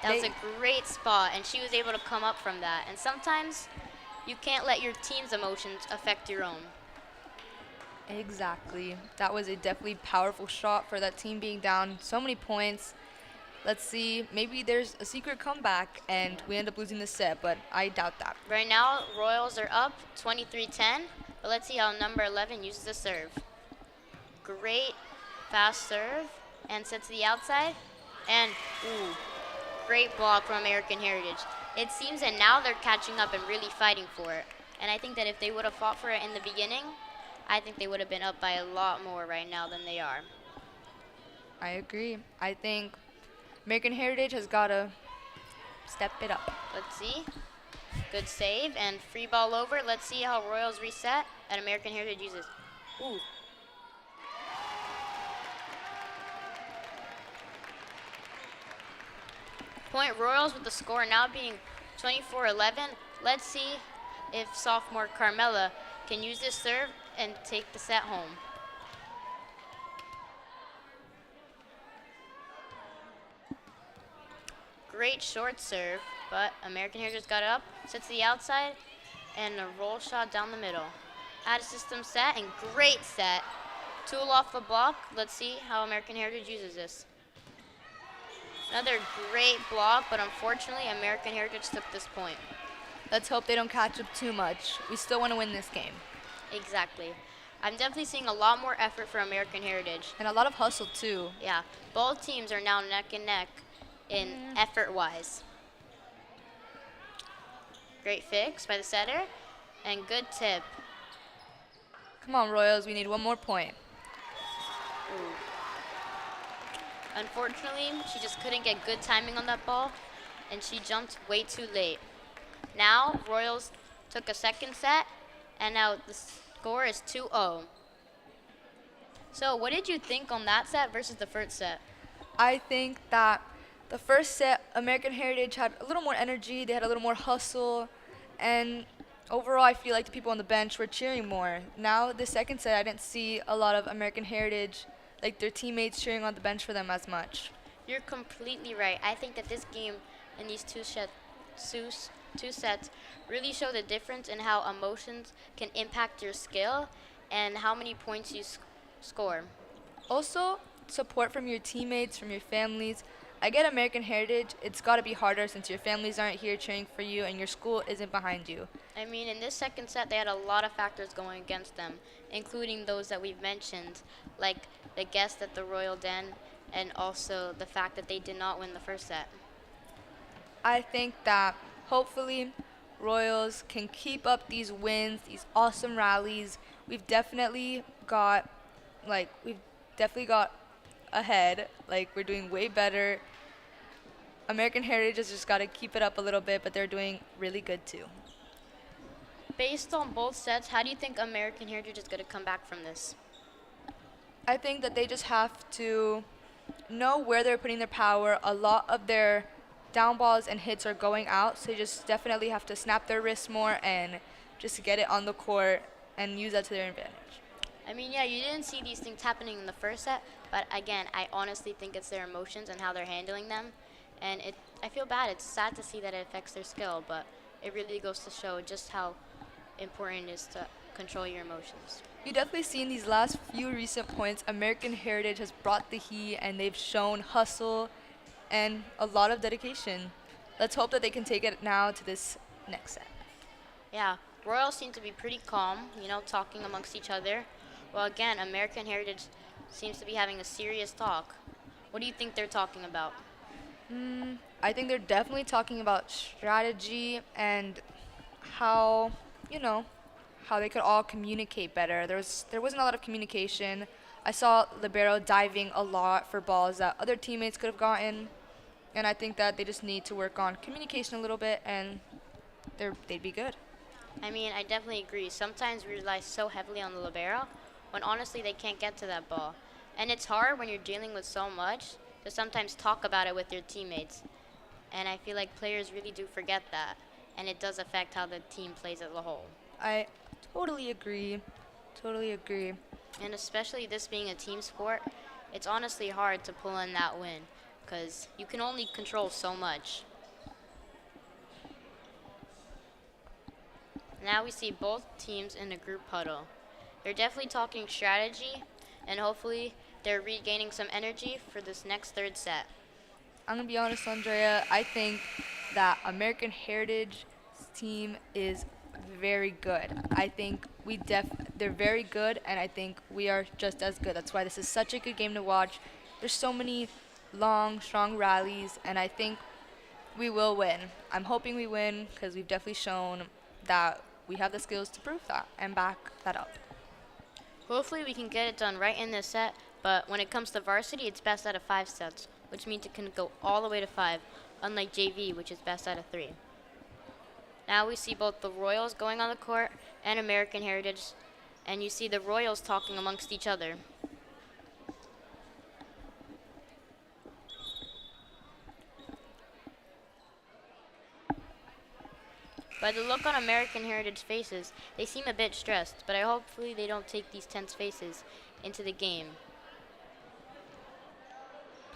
that was a great spot, and she was able to come up from that. And sometimes you can't let your team's emotions affect your own. Exactly. That was a definitely powerful shot for that team being down so many points. Let's see, maybe there's a secret comeback and we end up losing the set, but I doubt that. Right now, Royals are up 23-10, but let's see how number 11 uses the serve. Great fast serve, and set to the outside, and ooh, great block from American Heritage. It seems that now they're catching up and really fighting for it. And I think that if they would have fought for it in the beginning, I think they would have been up by a lot more right now than they are. I agree. I think American Heritage has got to step it up. Let's see. Good save and free ball over. Let's see how Royals reset and American Heritage uses. Ooh. Point Royals with the score now being 24-11. Let's see if sophomore Carmela can use this serve and take the set home. great short serve, but American Heritage got up, set to the outside, and a roll shot down the middle. Out of system set, and great set. Tool off the block. Let's see how American Heritage uses this. Another great block, but unfortunately, American Heritage took this point. Let's hope they don't catch up too much. We still want to win this game. Exactly. I'm definitely seeing a lot more effort for American Heritage. And a lot of hustle, too. Yeah, both teams are now neck and neck in effort-wise. Great fix by the setter, and good tip. Come on, Royals. We need one more point. Ooh. Unfortunately, she just couldn't get good timing on that ball, and she jumped way too late. Now, Royals took a second set, and now the score is 2-0. So, what did you think on that set versus the first set? I think that the first set, American Heritage had a little more energy. They had a little more hustle. And overall, I feel like the people on the bench were cheering more. Now, the second set, I didn't see a lot of American Heritage, like their teammates cheering on the bench for them as much. You're completely right. I think that this game and these two sets really show the difference in how emotions can impact your skill and how many points you score. Also, support from your teammates, from your families. I get American Heritage. It's got to be harder since your families aren't here cheering for you and your school isn't behind you. I mean, in this second set, they had a lot of factors going against them, including those that we've mentioned, like the guest at the Royal Den and also the fact that they did not win the first set. I think that hopefully Royals can keep up these wins, these awesome rallies. We've definitely got ahead. Like, we're doing way better. American Heritage has just got to keep it up a little bit, but they're doing really good too. Based on both sets, how do you think American Heritage is going to come back from this? I think that they just have to know where they're putting their power. A lot of their down balls and hits are going out, so they just definitely have to snap their wrists more and just get it on the court and use that to their advantage. I mean, yeah, you didn't see these things happening in the first set, but again, I honestly think it's their emotions and how they're handling them. And I feel bad. It's sad to see that it affects their skill, but it really goes to show just how important it is to control your emotions. You definitely see in these last few recent points, American Heritage has brought the heat and they've shown hustle and a lot of dedication. Let's hope that they can take it now to this next set. Yeah, Royals seem to be pretty calm, talking amongst each other. Well, again, American Heritage seems to be having a serious talk. What do you think they're talking about? I think they're definitely talking about strategy and how they could all communicate better. There wasn't a lot of communication. I saw libero diving a lot for balls that other teammates could have gotten, and I think that they just need to work on communication a little bit, and they'd be good. I mean, I definitely agree. Sometimes we rely so heavily on the libero when honestly they can't get to that ball. And it's hard when you're dealing with so much to sometimes talk about it with your teammates. And I feel like players really do forget that, and it does affect how the team plays as a whole. I totally agree. And especially this being a team sport, it's honestly hard to pull in that win because you can only control so much. Now we see both teams in a group huddle. They're definitely talking strategy, and hopefully they're regaining some energy for this next third set. I'm going to be honest, Andrea. I think that American Heritage team is very good. I think they're very good, and I think we are just as good. That's why this is such a good game to watch. There's so many long, strong rallies, and I think we will win. I'm hoping we win because we've definitely shown that we have the skills to prove that and back that up. Hopefully we can get it done right in this set, but when it comes to varsity, it's best out of 5 sets, which means it can go all the way to 5, unlike JV, which is best out of 3. Now we see both the Royals going on the court and American Heritage, and you see the Royals talking amongst each other. By the look on American Heritage faces, they seem a bit stressed, but hopefully they don't take these tense faces into the game.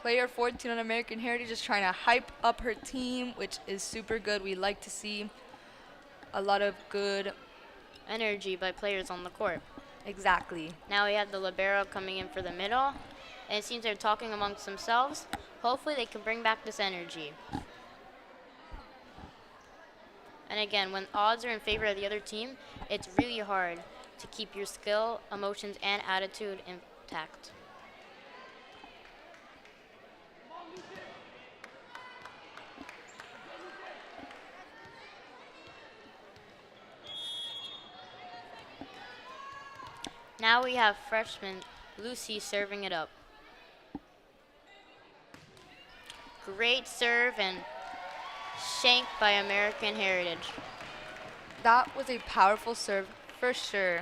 Player 14 on American Heritage is trying to hype up her team, which is super good. We like to see a lot of good. Energy by players on the court. Exactly. Now we have the libero coming in for the middle, and it seems they're talking amongst themselves. Hopefully they can bring back this energy. And again, when odds are in favor of the other team, it's really hard to keep your skill, emotions, and attitude intact. Now we have freshman Lucy serving it up. Great serve and shank by American Heritage. That was a powerful serve for sure.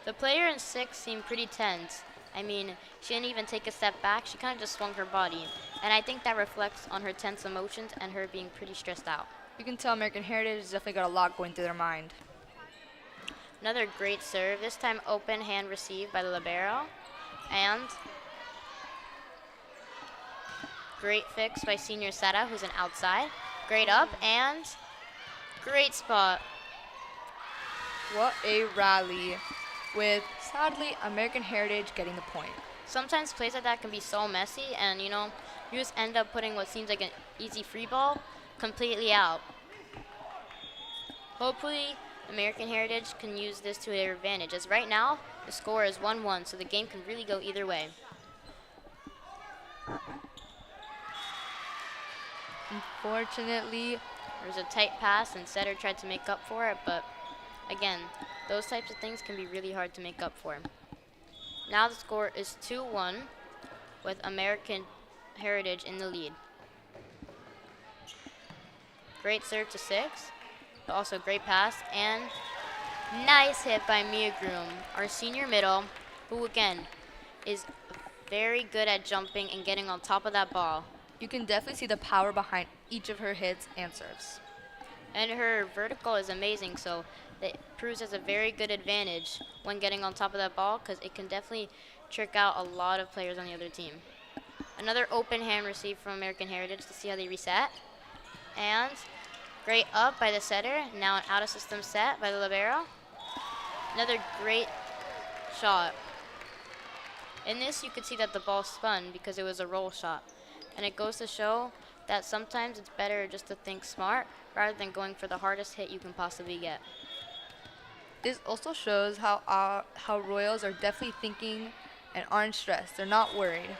The player in 6 seemed pretty tense. I mean, she didn't even take a step back. She kind of just swung her body. And I think that reflects on her tense emotions and her being pretty stressed out. You can tell American Heritage has definitely got a lot going through their mind. Another great serve, this time open hand received by the libero. And great fix by senior Seta, who's an outside. Great up and great spot. What a rally, with sadly American Heritage getting the point. Sometimes plays like that can be so messy, and you just end up putting what seems like an easy free ball completely out. Hopefully American Heritage can use this to their advantage, as right now the score is 1-1, so the game can really go either way. Unfortunately, there was a tight pass and Setter tried to make up for it, but again, those types of things can be really hard to make up for. Now the score is 2-1 with American Heritage in the lead. Great serve to 6, but also great pass and nice hit by Mia Groom, our senior middle, who again is very good at jumping and getting on top of that ball. You can definitely see the power behind each of her hits and serves. And her vertical is amazing, so it proves as a very good advantage when getting on top of that ball, because it can definitely trick out a lot of players on the other team. Another open hand received from American Heritage to see how they reset. And great up by the setter. Now an out of system set by the libero. Another great shot. In this, you could see that the ball spun because it was a roll shot. And it goes to show that sometimes it's better just to think smart rather than going for the hardest hit you can possibly get. This also shows how Royals are definitely thinking and aren't stressed. They're not worried.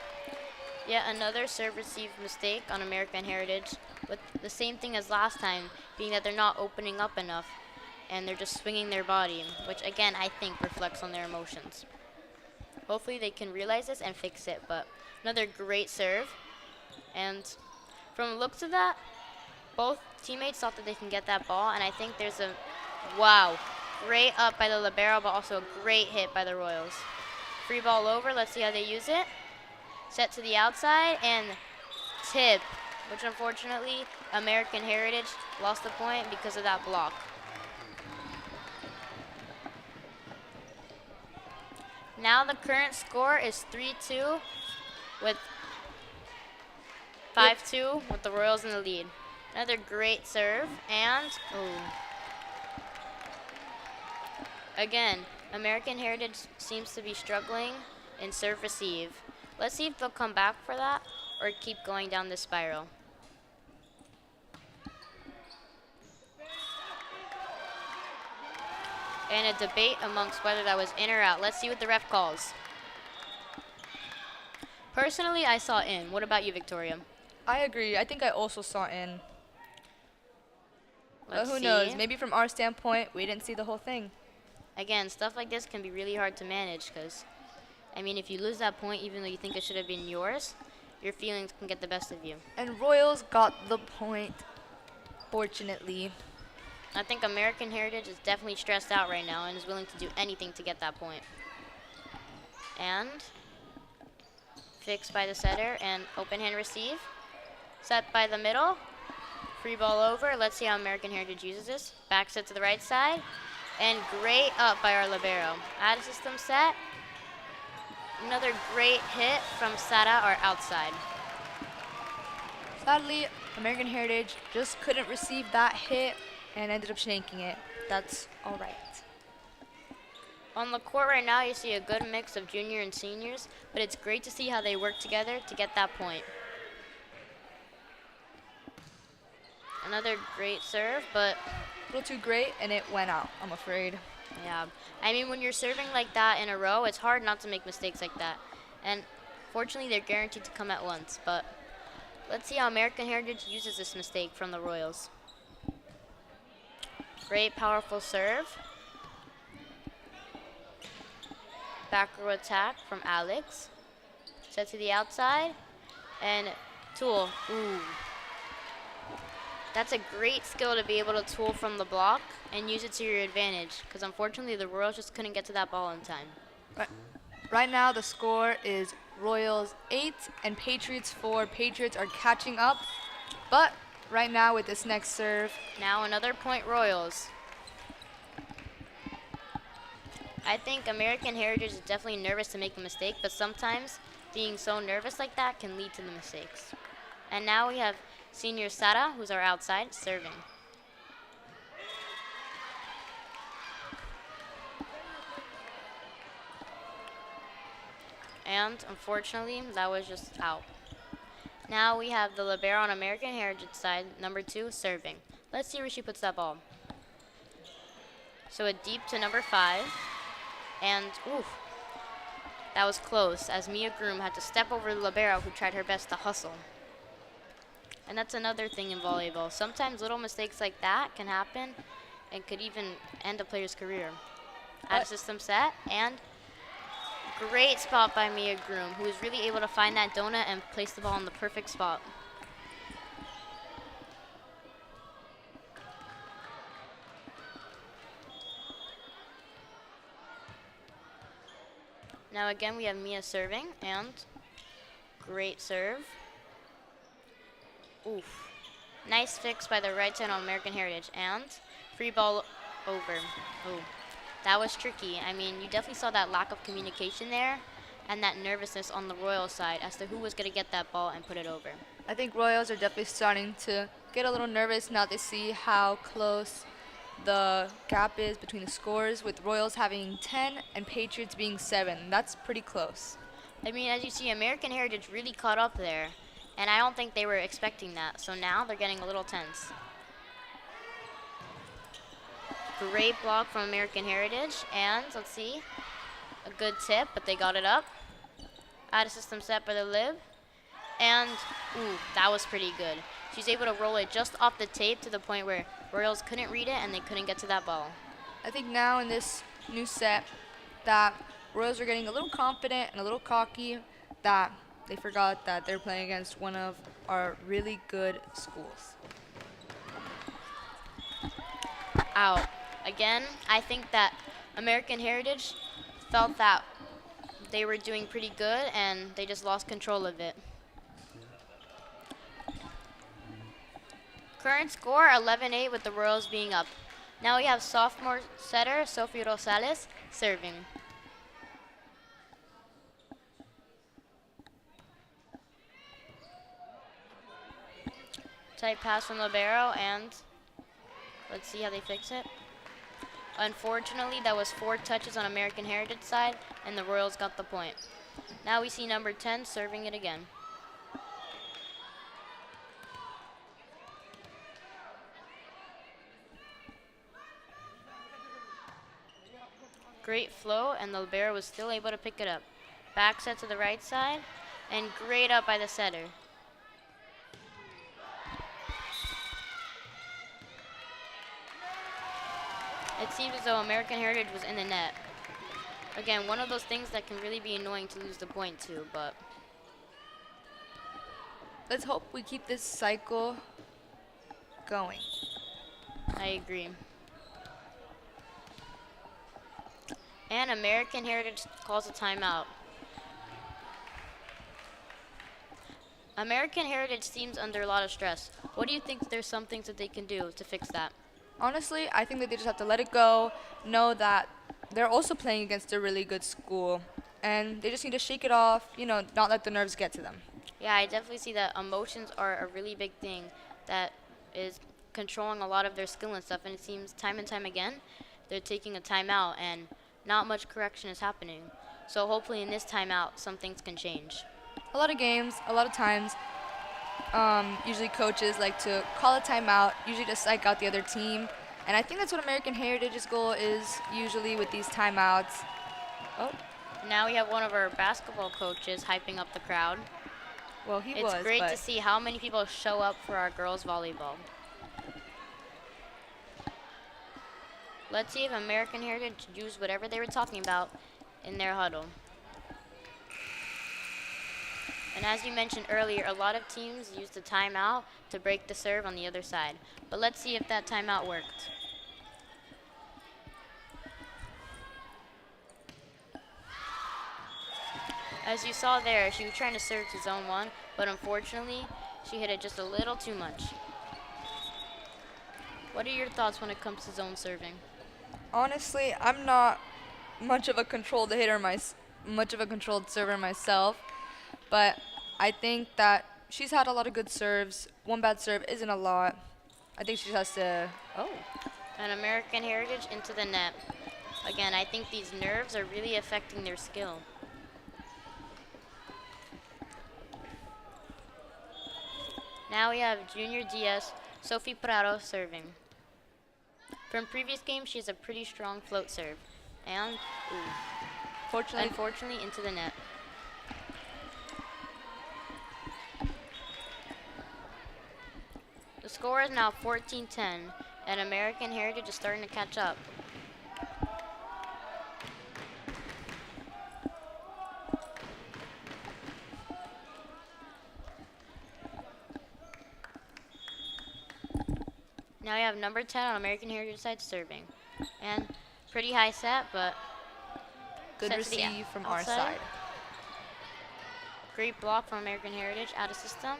Yet another serve received mistake on American Heritage, with the same thing as last time, being that they're not opening up enough and they're just swinging their body, which again I think reflects on their emotions. Hopefully they can realize this and fix it, but another great serve. And from the looks of that, both teammates thought that they can get that ball, and I think there's a, wow, great up by the libero, but also a great hit by the Royals. Free ball over, let's see how they use it. Set to the outside, and tip, which unfortunately American Heritage lost the point because of that block. Now the current score is 3-2 with 5-2 with the Royals in the lead. Another great serve, and again, American Heritage seems to be struggling in serve receive. Let's see if they'll come back for that or keep going down this spiral. And a debate amongst whether that was in or out. Let's see what the ref calls. Personally, I saw in. What about you, Victoria? I agree. I think I also saw in. But Let's who see. knows? Maybe from our standpoint, we didn't see the whole thing. Again, stuff like this can be really hard to manage because, I mean, if you lose that point, even though you think it should have been yours, your feelings can get the best of you. And Royals got the point, fortunately. I think American Heritage is definitely stressed out right now and is willing to do anything to get that point. And fixed by the setter and open hand receive. Set by the middle. Free ball over. Let's see how American Heritage uses this. Back set to the right side. And great up by our libero. Out of system set. Another great hit from Sada or outside. Sadly, American Heritage just couldn't receive that hit and ended up shanking it. That's all right. On the court right now, you see a good mix of junior and seniors, but it's great to see how they work together to get that point. Another great serve, but A little too great, and it went out, I'm afraid. yeah. I mean, when you're serving like that in a row, it's hard not to make mistakes like that. And fortunately, they're guaranteed to come at once, but let's see how American Heritage uses this mistake from the Royals. Great, powerful serve. Back row attack from Alex. Set to the outside. And tool. Ooh. That's a great skill to be able to tool from the block and use it to your advantage, because unfortunately the Royals just couldn't get to that ball in time. Right now, the score is Royals 8 and Patriots 4. Patriots are catching up, but right now with this next serve, Now another point Royals. I think American Heritage is definitely nervous to make a mistake, but sometimes being so nervous like that can lead to the mistakes. And now we have senior Sada, who's our outside, serving. And unfortunately, that was just out. Now we have the libero on American Heritage side, number 2, serving. Let's see where she puts that ball. So a deep to number 5. And, oof, that was close, as Mia Groom had to step over the libero, who tried her best to hustle. And that's another thing in volleyball. Sometimes little mistakes like that can happen and could even end a player's career. Out of system set, and great spot by Mia Groom, who was really able to find that donut and place the ball in the perfect spot. Now again, we have Mia serving, and great serve. Oof. Nice fix by the right side on American Heritage, and free ball over. Oh, that was tricky. I mean, you definitely saw that lack of communication there and that nervousness on the Royal side as to who was going to get that ball and put it over. I think Royals are definitely starting to get a little nervous now they see how close the gap is between the scores, with Royals having 10 and Patriots being 7. That's pretty close. I mean, as you see, American Heritage really caught up there, and I don't think they were expecting that. So now they're getting a little tense. Great block from American Heritage, and let's see, a good tip, but they got it up. Out of system set by the lib, and ooh, that was pretty good. She's able to roll it just off the tape to the point where Royals couldn't read it and they couldn't get to that ball. I think now in this new set that Royals are getting a little confident and a little cocky, that they forgot that they're playing against one of our really good schools. Out. Again, I think that American Heritage felt that they were doing pretty good and they just lost control of it. Current score 11-8 with the Royals being up. Now we have sophomore setter Sophie Rosales serving. Tight pass from libero, and let's see how they fix it. Unfortunately, that was 4 touches on American Heritage side, and the Royals got the point. Now we see number 10 serving it again. Great flow, and the libero was still able to pick it up. Back set to the right side, and great up by the setter. It seems as though American Heritage was in the net. Again, one of those things that can really be annoying to lose the point to, but Let's hope we keep this cycle going. I agree. And American Heritage calls a timeout. American Heritage seems under a lot of stress. What do you think there's some things that they can do to fix that? Honestly, I think that they just have to let it go, know that they're also playing against a really good school, and they just need to shake it off, not let the nerves get to them. Yeah, I definitely see that emotions are a really big thing that is controlling a lot of their skill and stuff. And it seems time and time again, they're taking a timeout and not much correction is happening. So hopefully in this timeout, some things can change. A lot of games, a lot of times, usually coaches like to call a timeout, usually to psych out the other team. And I think that's what American Heritage's goal is usually with these timeouts. Oh, Now we have one of our basketball coaches hyping up the crowd. well, he It's was, great but to see how many people show up for our girls volleyball. Let's see if American Heritage used whatever they were talking about in their huddle. And as you mentioned earlier, a lot of teams use the timeout to break the serve on the other side. But let's see if that timeout worked. As you saw there, she was trying to serve to zone 1, but unfortunately, she hit it just a little too much. What are your thoughts when it comes to zone serving? honestly, I'm not much of a controlled hitter, much of a controlled server myself. But I think that she's had a lot of good serves. One bad serve isn't a lot. I think she just has to. Oh. An American Heritage into the net. Again, I think these nerves are really affecting their skill. Now we have Junior DS, Sophie Prado serving. From previous games, she has a pretty strong float serve. And, unfortunately, into the net. The score is now 14-10, and American Heritage is starting to catch up. Now we have number 10 on American Heritage side serving. And pretty high set, but Good set to the receive from our outside. side. Great block from American Heritage out of system.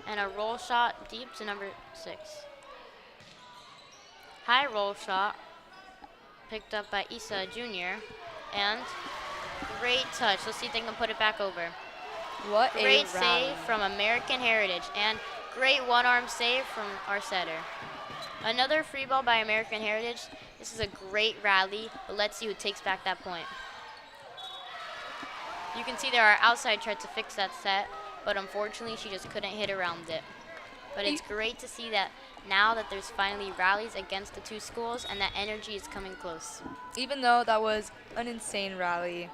And a roll shot deep to number 6. High roll shot picked up by Issa Jr. And great touch. Let's see if they can put it back over. What Great a save rally. from American Heritage. And great one-arm save from our setter. Another free ball by American Heritage. This is a great rally, but let's see who takes back that point. You can see there our outside tried to fix that set, but unfortunately she just couldn't hit around it. But it's great to see that now that there's finally rallies against the two schools and that energy is coming close. Even though that was an insane rally.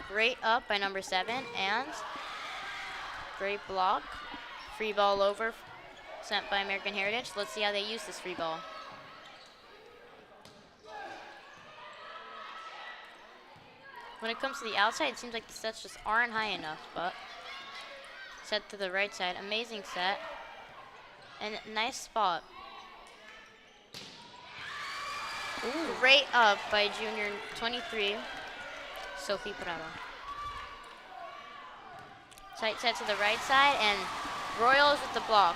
Great up by number 7 and great block. Free ball over sent by American Heritage. Let's see how they use this free ball. When it comes to the outside, it seems like the sets just aren't high enough, but set to the right side. Amazing set. And nice spot. Ooh. Great up by junior 23, Sophie Prado. Tight set to the right side, and Royals with the block.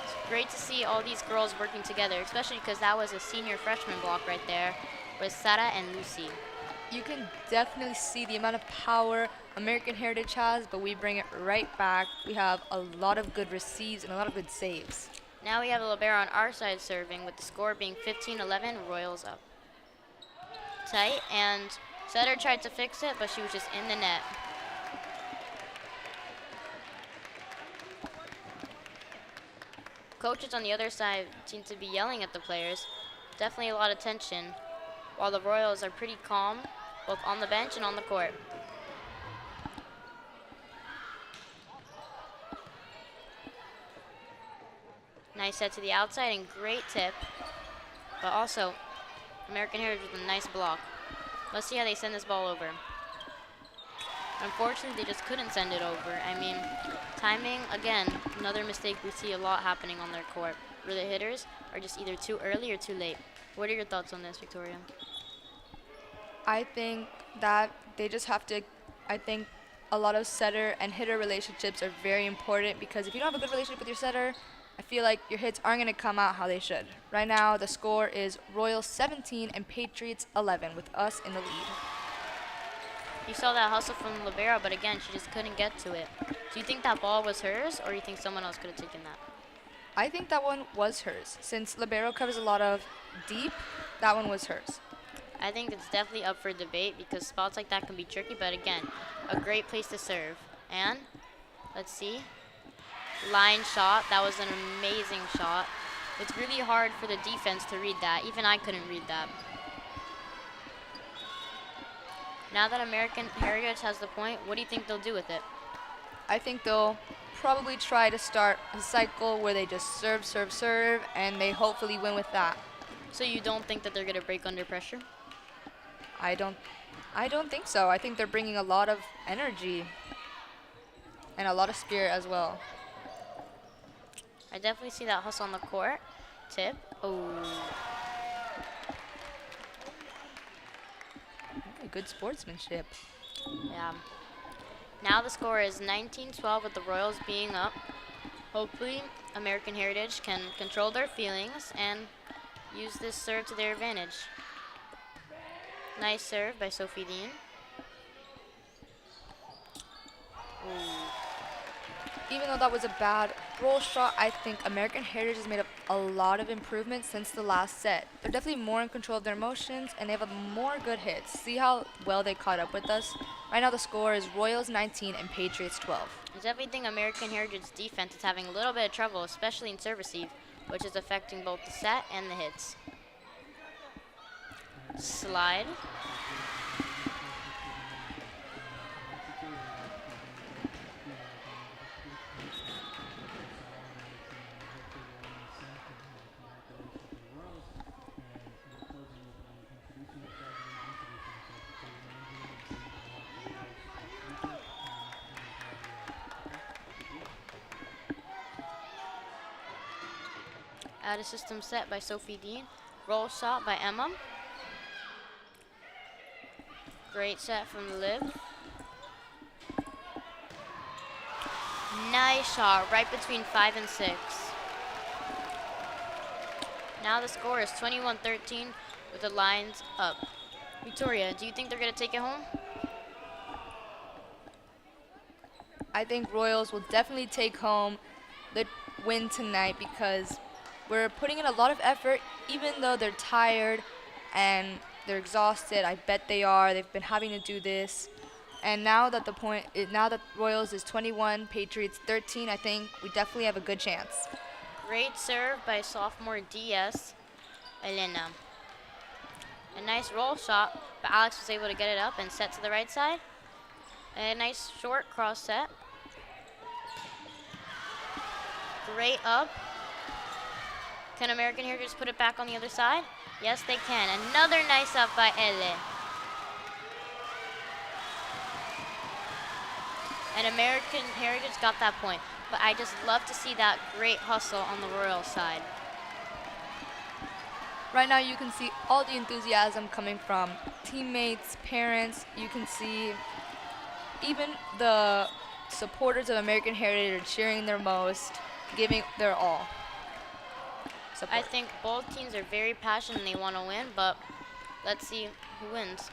It's great to see all these girls working together, especially because that was a senior freshman block right there with Sara and Lucy. You can definitely see the amount of power American Heritage has, but we bring it right back. We have a lot of good receives and a lot of good saves. Now we have a libero on our side serving, with the score being 15-11, Royals up. Tight, and setter tried to fix it, but she was just in the net. Coaches on the other side seem to be yelling at the players. Definitely a lot of tension, while the Royals are pretty calm, both on the bench and on the court. Nice set to the outside and great tip, but also American Heritage with a nice block. Let's see how they send this ball over. Unfortunately, they just couldn't send it over. I mean, timing, again, another mistake we see a lot happening on their court, where the hitters are just either too early or too late. What are your thoughts on this, Victoria? I think that they just have to, I think a lot of setter and hitter relationships are very important, because if you don't have a good relationship with your setter, I feel like your hits aren't going to come out how they should. Right now, the score is Royals 17 and Patriots 11 with us in the lead. You saw that hustle from libero, but again, she just couldn't get to it. Do you think that ball was hers, or you think someone else could have taken that? I think that one was hers. Since libero covers a lot of deep, that one was hers. I think it's definitely up for debate because spots like that can be tricky, but again, a great place to serve. And let's see. Line shot. That was an amazing shot. It's really hard for the defense to read that. Even I couldn't read that. Now that American Heritage has the point, what do you think they'll do with it? I think they'll probably try to start a cycle where they just serve, serve, serve, and they hopefully win with that. So you don't think that they're going to break under pressure? I don't think so. I think they're bringing a lot of energy and a lot of spirit as well. I definitely see that hustle on the court. Tip. Oh. Good sportsmanship. Yeah. Now the score is 19-12 with the Royals being up. Hopefully, American Heritage can control their feelings and use this serve to their advantage. Nice serve by Sophie Dean. Ooh. Even though that was a bad roll shot, I think American Heritage has made up a lot of improvements since the last set. They're definitely more in control of their emotions, and they have more good hits. See how well they caught up with us? Right now the score is Royals 19 and Patriots 12. I definitely think American Heritage's defense is having a little bit of trouble, especially in serve receive, which is affecting both the set and the hits. Slide. Out of system set by Sophie Dean. Roll shot by Emma. Great set from the lib. Nice shot right between 5 and 6. Now the score is 21-13 with the lines up. Victoria, do you think they're going to take it home? I think Royals will definitely take home the win tonight because we're putting in a lot of effort, even though they're tired and they're exhausted. I bet they are. They've been having to do this. And now that Royals is 21, Patriots 13, I think we definitely have a good chance. Great serve by sophomore DS, Elena. A nice roll shot, but Alex was able to get it up and set to the right side. A nice short cross set. Great up. Can American Heritage put it back on the other side? Yes, they can. Another nice up by Elle. And American Heritage got that point. But I just love to see that great hustle on the Royal side. Right now you can see all the enthusiasm coming from teammates, parents. You can see even the supporters of American Heritage are cheering their most, giving their all. Support. I think both teams are very passionate and they want to win, but let's see who wins.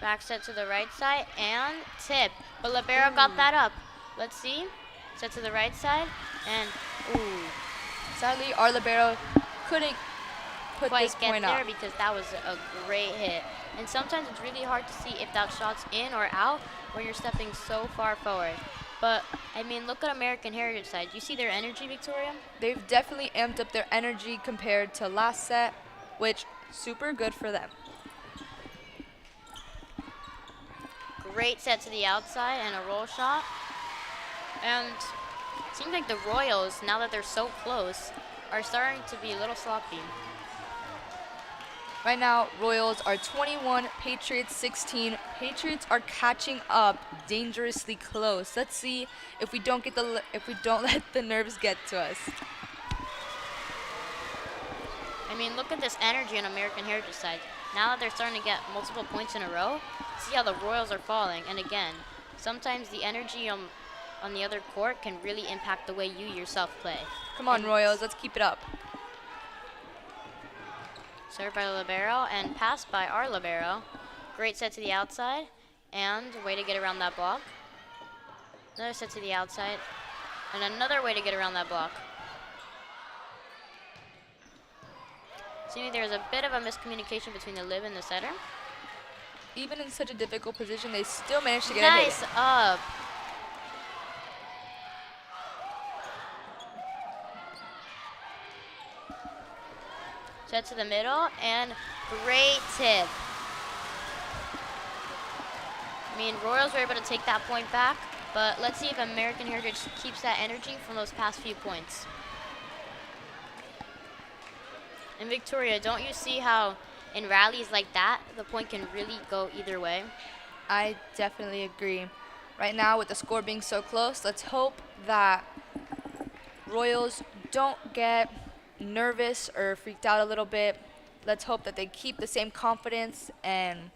Back set to the right side and tip. But libero got that up. Let's see. Set to the right side and ooh. Sadly, our libero couldn't put Quite this get point there up. because that was a great hit. And sometimes it's really hard to see if that shot's in or out when you're stepping so far forward. But, I mean, look at American Heritage side. You see their energy, Victoria? They've definitely amped up their energy compared to last set, which super good for them. Great set to the outside and a roll shot. And it seems like the Royals, now that they're so close, are starting to be a little sloppy. Right now, Royals are 21, Patriots 16. Patriots are catching up dangerously close. Let's see if we don't let the nerves get to us. I mean, look at this energy on American Heritage side. Now that they're starting to get multiple points in a row, see how the Royals are falling. And again, sometimes the energy on on the other court can really impact the way you yourself play. Come on, And Royals, let's keep it up. served by the libero and passed by our libero. Great set to the outside, and way to get around that block. Another set to the outside, and another way to get around that block. Seeming there's a bit of a miscommunication between the lib and the setter. Even in such a difficult position, they still managed to get Nice a hit. up. Set to the middle, and great tip. I mean, Royals were able to take that point back, but let's see if American Heritage keeps that energy from those past few points. And Victoria, don't you see how in rallies like that, the point can really go either way? I definitely agree. Right now, with the score being so close, let's hope that Royals don't get nervous or freaked out a little bit. Let's hope that they keep the same confidence and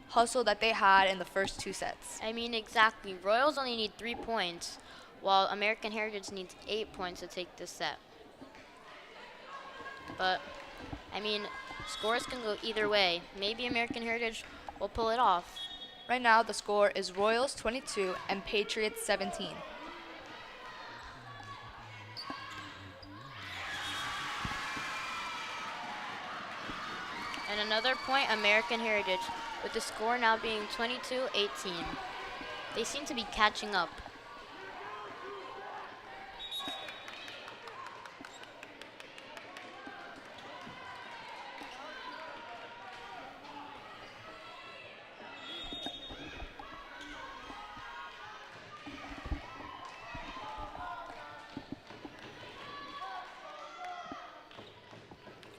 hustle that they had in the first 2 sets. I mean, exactly. Royals only need 3 points, while American Heritage needs 8 points to take this set. But, I mean, scores can go either way. Maybe American Heritage will pull it off. Right now, the score is Royals 22 and Patriots 17. And another point, American Heritage, with the score now being 22-18. They seem to be catching up.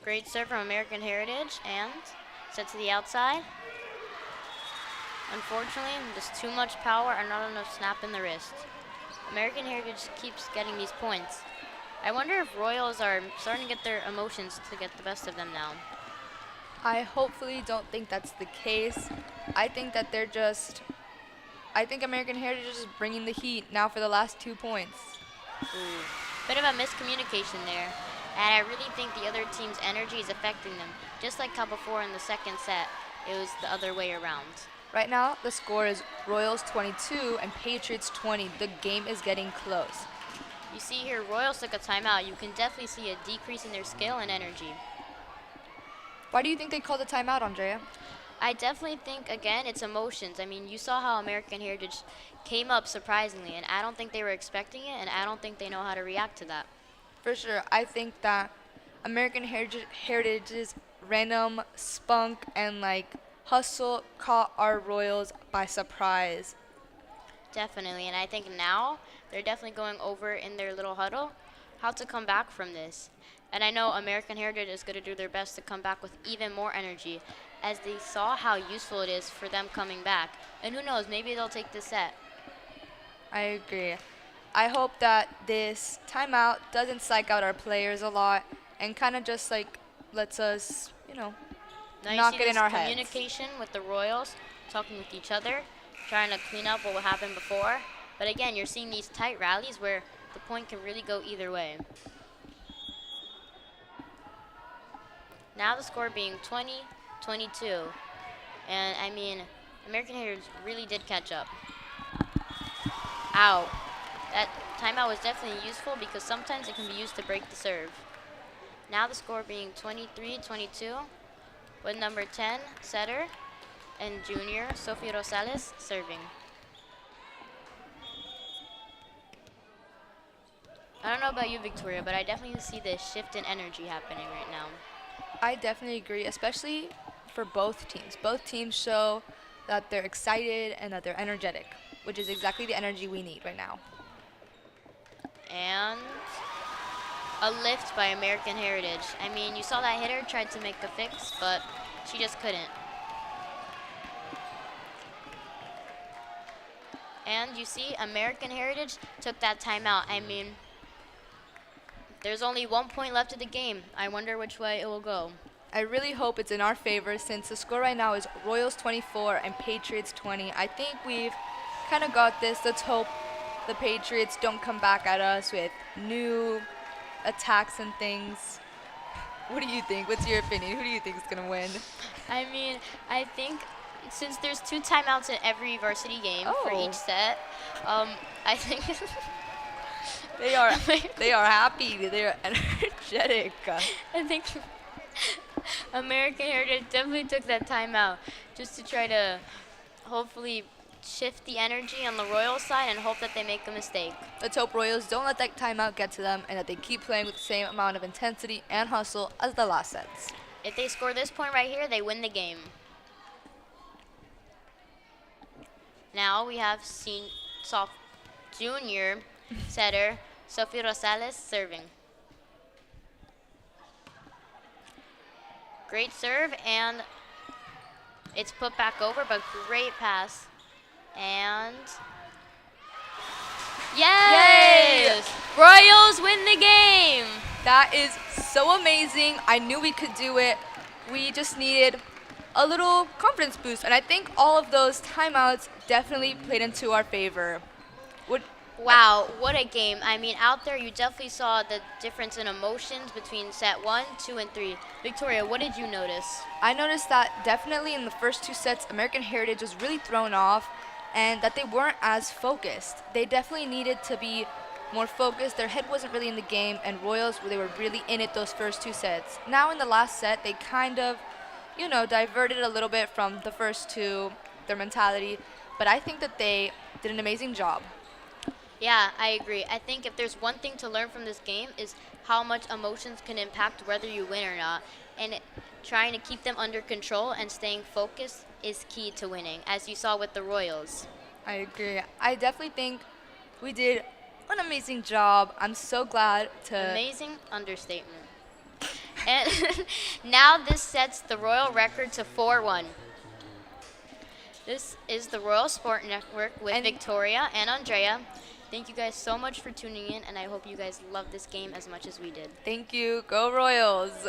Great serve from American Heritage, and set to the outside. Unfortunately, just too much power and not enough snap in the wrist. American Heritage keeps getting these points. I wonder if Royals are starting to get their emotions to get the best of them now. I hopefully don't think that's the case. I think that I think American Heritage is just bringing the heat now for the last 2 points. Ooh. Bit of a miscommunication there. And I really think the other team's energy is affecting them. Just like how before in the second set, it was the other way around. Right now, the score is Royals 22 and Patriots 20. The game is getting close. You see here, Royals took a timeout. You can definitely see a decrease in their skill and energy. Why do you think they called a timeout, Andrea? I definitely think, again, it's emotions. I mean, you saw how American Heritage came up surprisingly, and I don't think they were expecting it, and I don't think they know how to react to that. For sure, I think that American Heritage's random spunk and hustle caught our Royals by surprise. Definitely, and I think now they're definitely going over in their little huddle how to come back from this. And I know American Heritage is going to do their best to come back with even more energy, as they saw how useful it is for them coming back. And who knows, maybe they'll take this set. I agree. I hope that this timeout doesn't psych out our players a lot and kind of just lets us, Now knock you see it in this our heads. communication with the Royals, talking with each other, trying to clean up what happened before. But again, you're seeing these tight rallies where the point can really go either way. Now the score being 20-22. And I mean, American Heritage really did catch up. Ow. That timeout was definitely useful because sometimes it can be used to break the serve. Now the score being 23-22 with number 10, setter, and junior, Sophie Rosales, serving. I don't know about you, Victoria, but I definitely see this shift in energy happening right now. I definitely agree, especially for both teams. Both teams show that they're excited and that they're energetic, which is exactly the energy we need right now. And a lift by American Heritage. I mean, you saw that hitter tried to make a fix, but she just couldn't. And you see, American Heritage took that timeout. I mean, there's only 1 point left of the game. I wonder which way it will go. I really hope it's in our favor since the score right now is Royals 24 and Patriots 20. I think we've kind of got this. Let's hope the Patriots don't come back at us with new attacks and things. What do you think? What's your opinion? Who do you think is going to win? I mean, I think since there's 2 timeouts in every varsity game for Oh. each set, I think They are happy. They are energetic. I think American Heritage definitely took that timeout just to try to hopefully shift the energy on the Royal side and hope that they make a mistake. Let's hope Royals don't let that timeout get to them and that they keep playing with the same amount of intensity and hustle as the last sets. If they score this point right here, they win the game. Now we have junior setter Sophie Rosales serving. Great serve, and it's put back over, but great pass. And yes! Royals win the game! That is so amazing. I knew we could do it. We just needed a little confidence boost, and I think all of those timeouts definitely played into our favor. Wow, what a game. I mean, out there you definitely saw the difference in emotions between set 1, 2, and 3. Victoria, what did you notice? I noticed that definitely in the first 2 sets, American Heritage was really thrown off and that they weren't as focused. They definitely needed to be more focused. Their head wasn't really in the game, and Royals, they were really in it those first 2 sets. Now in the last set, they kind of, diverted a little bit from the first 2, their mentality, but I think that they did an amazing job. Yeah, I agree. I think if there's one thing to learn from this game is how much emotions can impact whether you win or not. And trying to keep them under control and staying focused is key to winning, as you saw with the Royals. I agree. I definitely think we did an amazing job. I'm so glad to... Amazing understatement. And now this sets the Royal record to 4-1. This is the Royal Sport Network with Victoria and Andrea. Thank you guys so much for tuning in, and I hope you guys love this game as much as we did. Thank you. Go Royals!